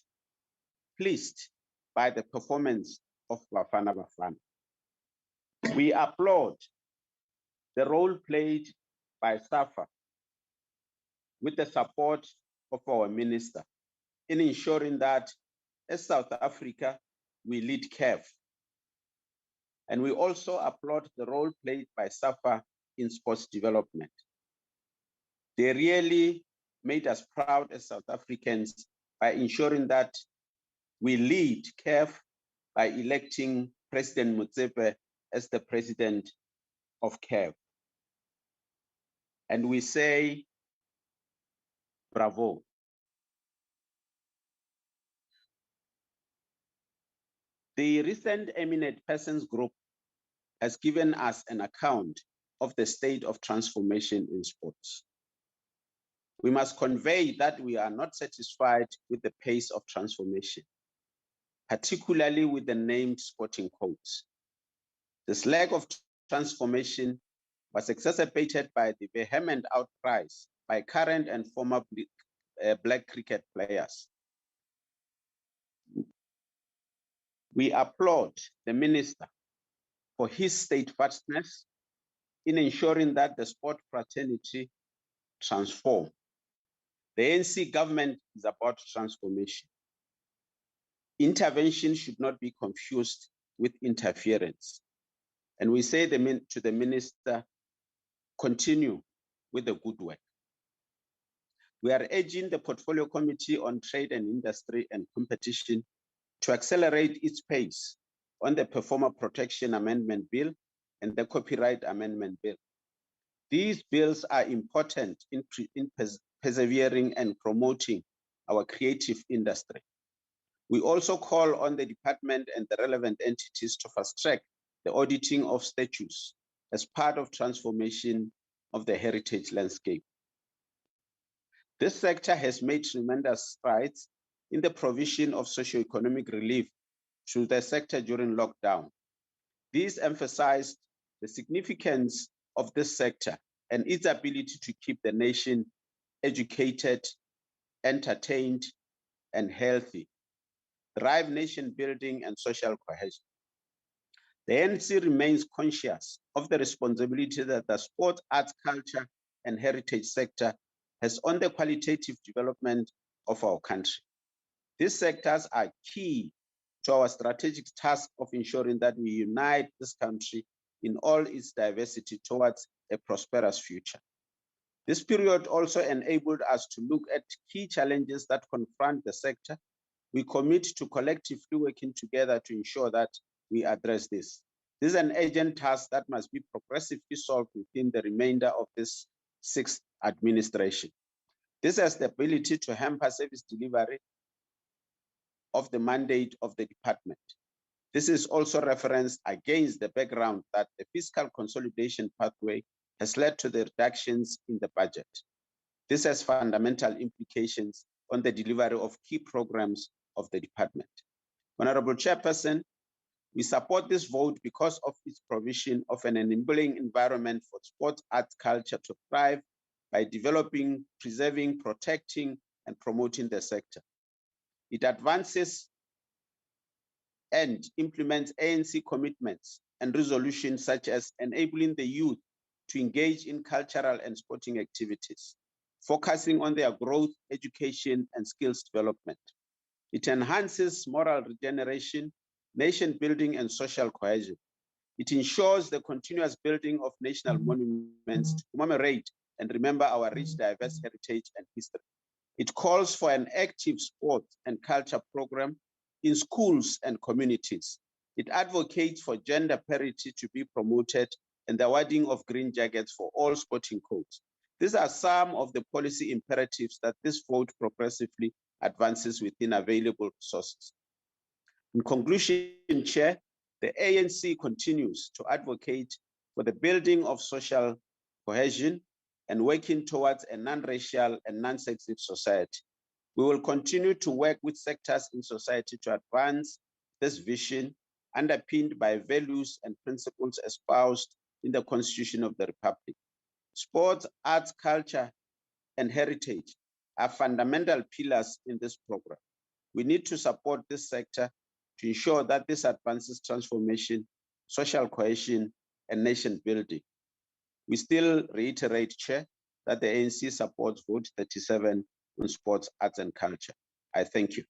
pleased by the performance of Bafana Bafana. We applaud the role played by SAFA with the support of our minister in ensuring that as South Africa, we lead CAF. And we also applaud the role played by SAFA in sports development. They really made us proud as South Africans by ensuring that we lead CAF by electing President Motsepe as the president of CAF. And we say, bravo. The recent Eminent Persons Group has given us an account of the state of transformation in sports. We must convey that we are not satisfied with the pace of transformation, particularly with the named sporting codes. This lack of transformation was exacerbated by the vehement outcries by current and former black cricket players. We applaud the minister for his steadfastness in ensuring that the sport fraternity transform. The ANC government is about transformation. Intervention should not be confused with interference. And we say to the minister, continue with the good work. We are urging the Portfolio Committee on Trade and Industry and Competition to accelerate its pace on the Performer Protection Amendment Bill and the Copyright Amendment Bill. These bills are important in persevering and promoting our creative industry. We also call on the department and the relevant entities to fast-track the auditing of statues as part of transformation of the heritage landscape. This sector has made tremendous strides in the provision of socio-economic relief to the sector during lockdown. These emphasized the significance of this sector and its ability to keep the nation educated, entertained, and healthy, drive nation building and social cohesion. The ANC remains conscious of the responsibility that the sport, arts, culture, and heritage sector has on the qualitative development of our country. These sectors are key to our strategic task of ensuring that we unite this country in all its diversity towards a prosperous future. This period also enabled us to look at key challenges that confront the sector. We commit to collectively working together to ensure that we address this. This is an urgent task that must be progressively solved within the remainder of this sixth administration. This has the ability to hamper service delivery of the mandate of the department. This is also referenced against the background that the fiscal consolidation pathway has led to the reductions in the budget. This has fundamental implications on the delivery of key programs of the department. Honorable Chairperson, we support this vote because of its provision of an enabling environment for sports, arts, culture to thrive by developing, preserving, protecting, and promoting the sector. It advances and implements ANC commitments and resolutions such as enabling the youth to engage in cultural and sporting activities, focusing on their growth, education, and skills development. It enhances moral regeneration, nation building, and social cohesion. It ensures the continuous building of national monuments to commemorate and remember our rich, diverse heritage and history. It calls for an active sports and culture program in schools and communities. It advocates for gender parity to be promoted and the awarding of green jackets for all sporting codes. These are some of the policy imperatives that this vote progressively advances within available resources. In conclusion, Chair, the ANC continues to advocate for the building of social cohesion and working towards a non-racial and non-sexist society. We will continue to work with sectors in society to advance this vision underpinned by values and principles espoused in the Constitution of the Republic. Sports, arts, culture, and heritage are fundamental pillars in this program. We need to support this sector to ensure that this advances transformation, social cohesion, and nation building. We still reiterate, Chair, that the ANC supports vote 37 on sports, arts, and culture. I thank you.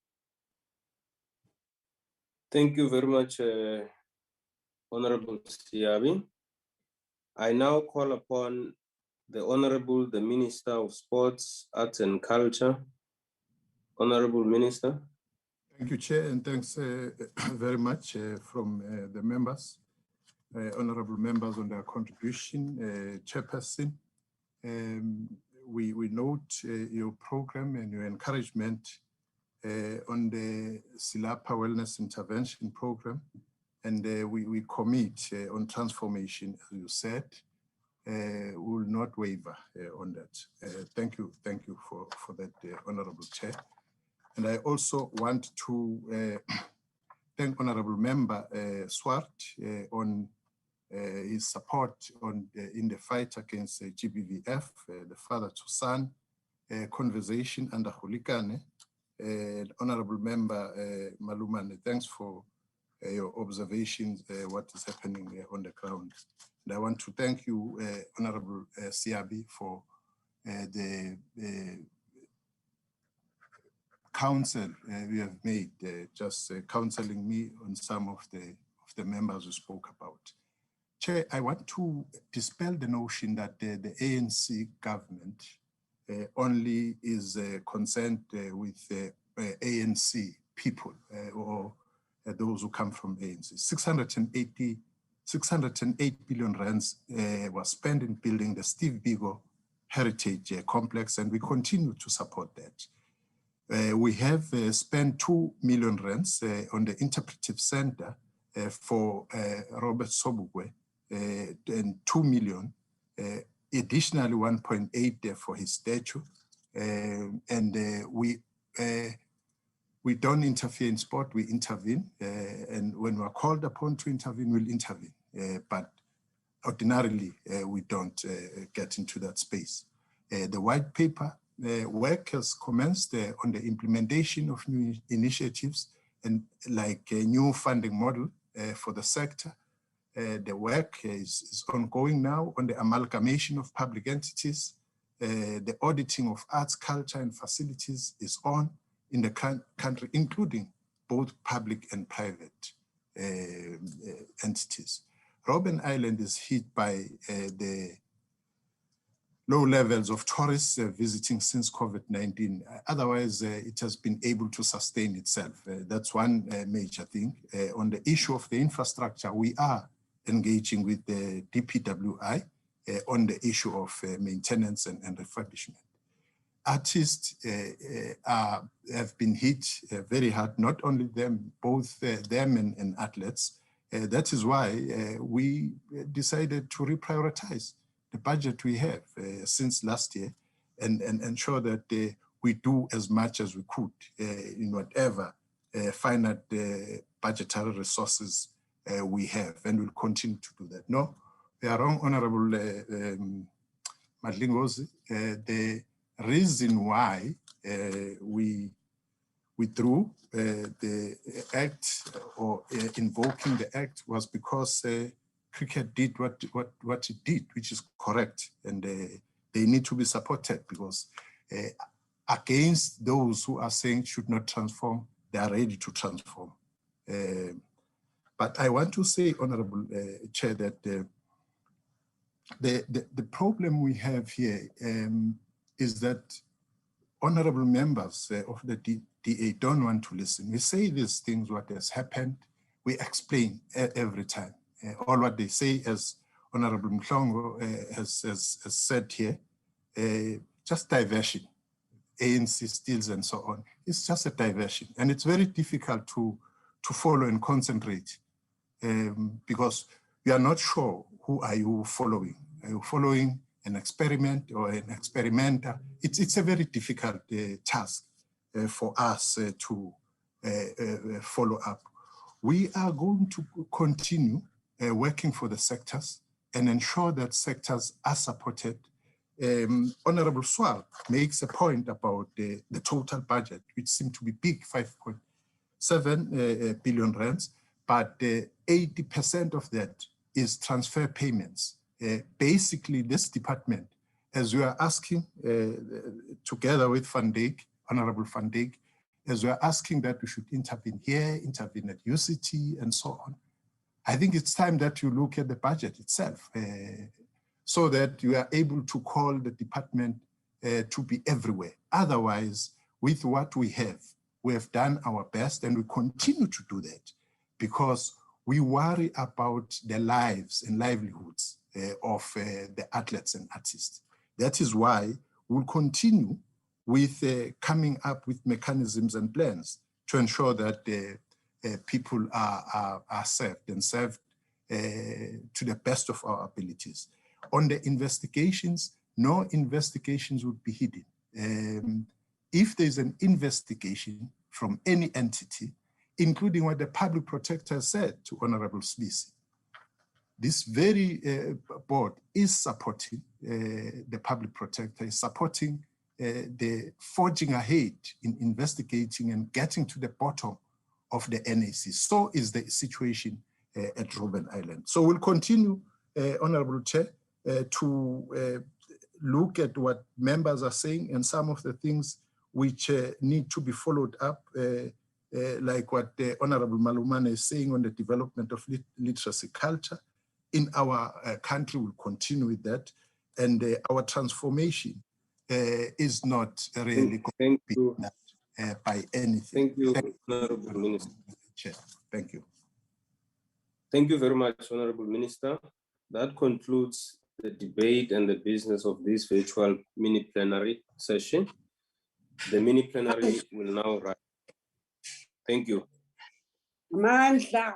Thank you very much, Honorable Siabi. I now call upon the Minister of Sports, Arts and Culture. Honorable Minister. Thank you, Chair, and thanks very much from the members, honorable members on their contribution. Chairperson, we note your program and your encouragement on the Silapa Wellness Intervention Program, and we commit on transformation, as you said. We will not waver on that. Thank you for that, Honorable Chair. And I also want to thank Honorable Member Swart on his support in the fight against GBVF, the father-to-son conversation under Hulikane. Honorable Member Malumane, thanks for your observations, what is happening on the ground. And I want to thank you, Honorable Siabi, for the counsel we have made, just counseling me on some of the members who spoke about. Chair, I want to dispel the notion that the ANC government only is concerned with ANC people or those who come from ANC. 608 billion rands was spent in building the Steve Biko Heritage Complex, and we continue to support that. We have spent 2 million rands on the Interpretive Center for Robert Sobukwe, and 2 million, additionally 1.8 for his statue. We don't interfere in sport, we intervene. And when we're called upon to intervene, we'll intervene. But ordinarily, we don't get into that space. The white paper work has commenced on the implementation of new initiatives and like a new funding model for the sector. The work is ongoing now on the amalgamation of public entities. The auditing of arts, culture, and facilities is on in the country, including both public and private entities. Robben Island is hit by the low levels of tourists visiting since COVID-19. Otherwise, it has been able to sustain itself. That's one major thing. On the issue of the infrastructure, we are engaging with the DPWI on the issue of maintenance and refurbishment. Artists have been hit very hard, not only them, both them and athletes. That is why we decided to reprioritize the budget we have since last year and ensure that we do as much as we could in whatever finite budgetary resources we have, and we'll continue to do that. No, we are wrong, Honorable Madlingozi. The reason why we withdrew the act or invoking the act was because cricket did what it did, which is correct, and they need to be supported because against those who are saying should not transform, they are ready to transform. But I want to say, Honorable Chair, that the problem we have here is that honorable members of the DA don't want to listen. We say these things, what has happened, we explain every time. All what they say, as Honorable Mhlongo has said here, just diversion, ANC steals and so on. It's just a diversion. And it's very difficult to follow and concentrate because we are not sure who are you following. Are you following an experiment or an experimenter? It's a very difficult task for us to follow up. We are going to continue working for the sectors and ensure that sectors are supported Honorable Swal makes a point about the total budget, which seemed to be big, 5.7 billion rands, but 80% of that is transfer payments. Basically, this department, as we are asking together with Van Dijk, Honorable Van Dijk, as we are asking that we should intervene here, intervene at UCT, and so on. I think it's time that you look at the budget itself, so that you are able to call the department to be everywhere. Otherwise, with what we have done our best, and we continue to do that because we worry about the lives and livelihoods of the athletes and artists. That is why we'll continue with coming up with mechanisms and plans to ensure that people are served and served to the best of our abilities. On the investigations, no investigations would be hidden. If there's an investigation from any entity, including what the public protector said to Honorable Slisi, this very board is supporting, the public protector is supporting the forging ahead in investigating and getting to the bottom of the NAC. So is the situation at Robben Island. So we'll continue, Honorable Chair, to look at what members are saying and some of the things which need to be followed up, like what Honorable Malumane is saying on the development of literacy culture in our country. Will continue with that, and our transformation is not really by anything. Thank you, Honorable Minister. Chair. Thank you. Thank you very much, Honorable Minister. That concludes the debate and the business of this virtual mini plenary session. The mini plenary will now rise. Thank you. Mandla.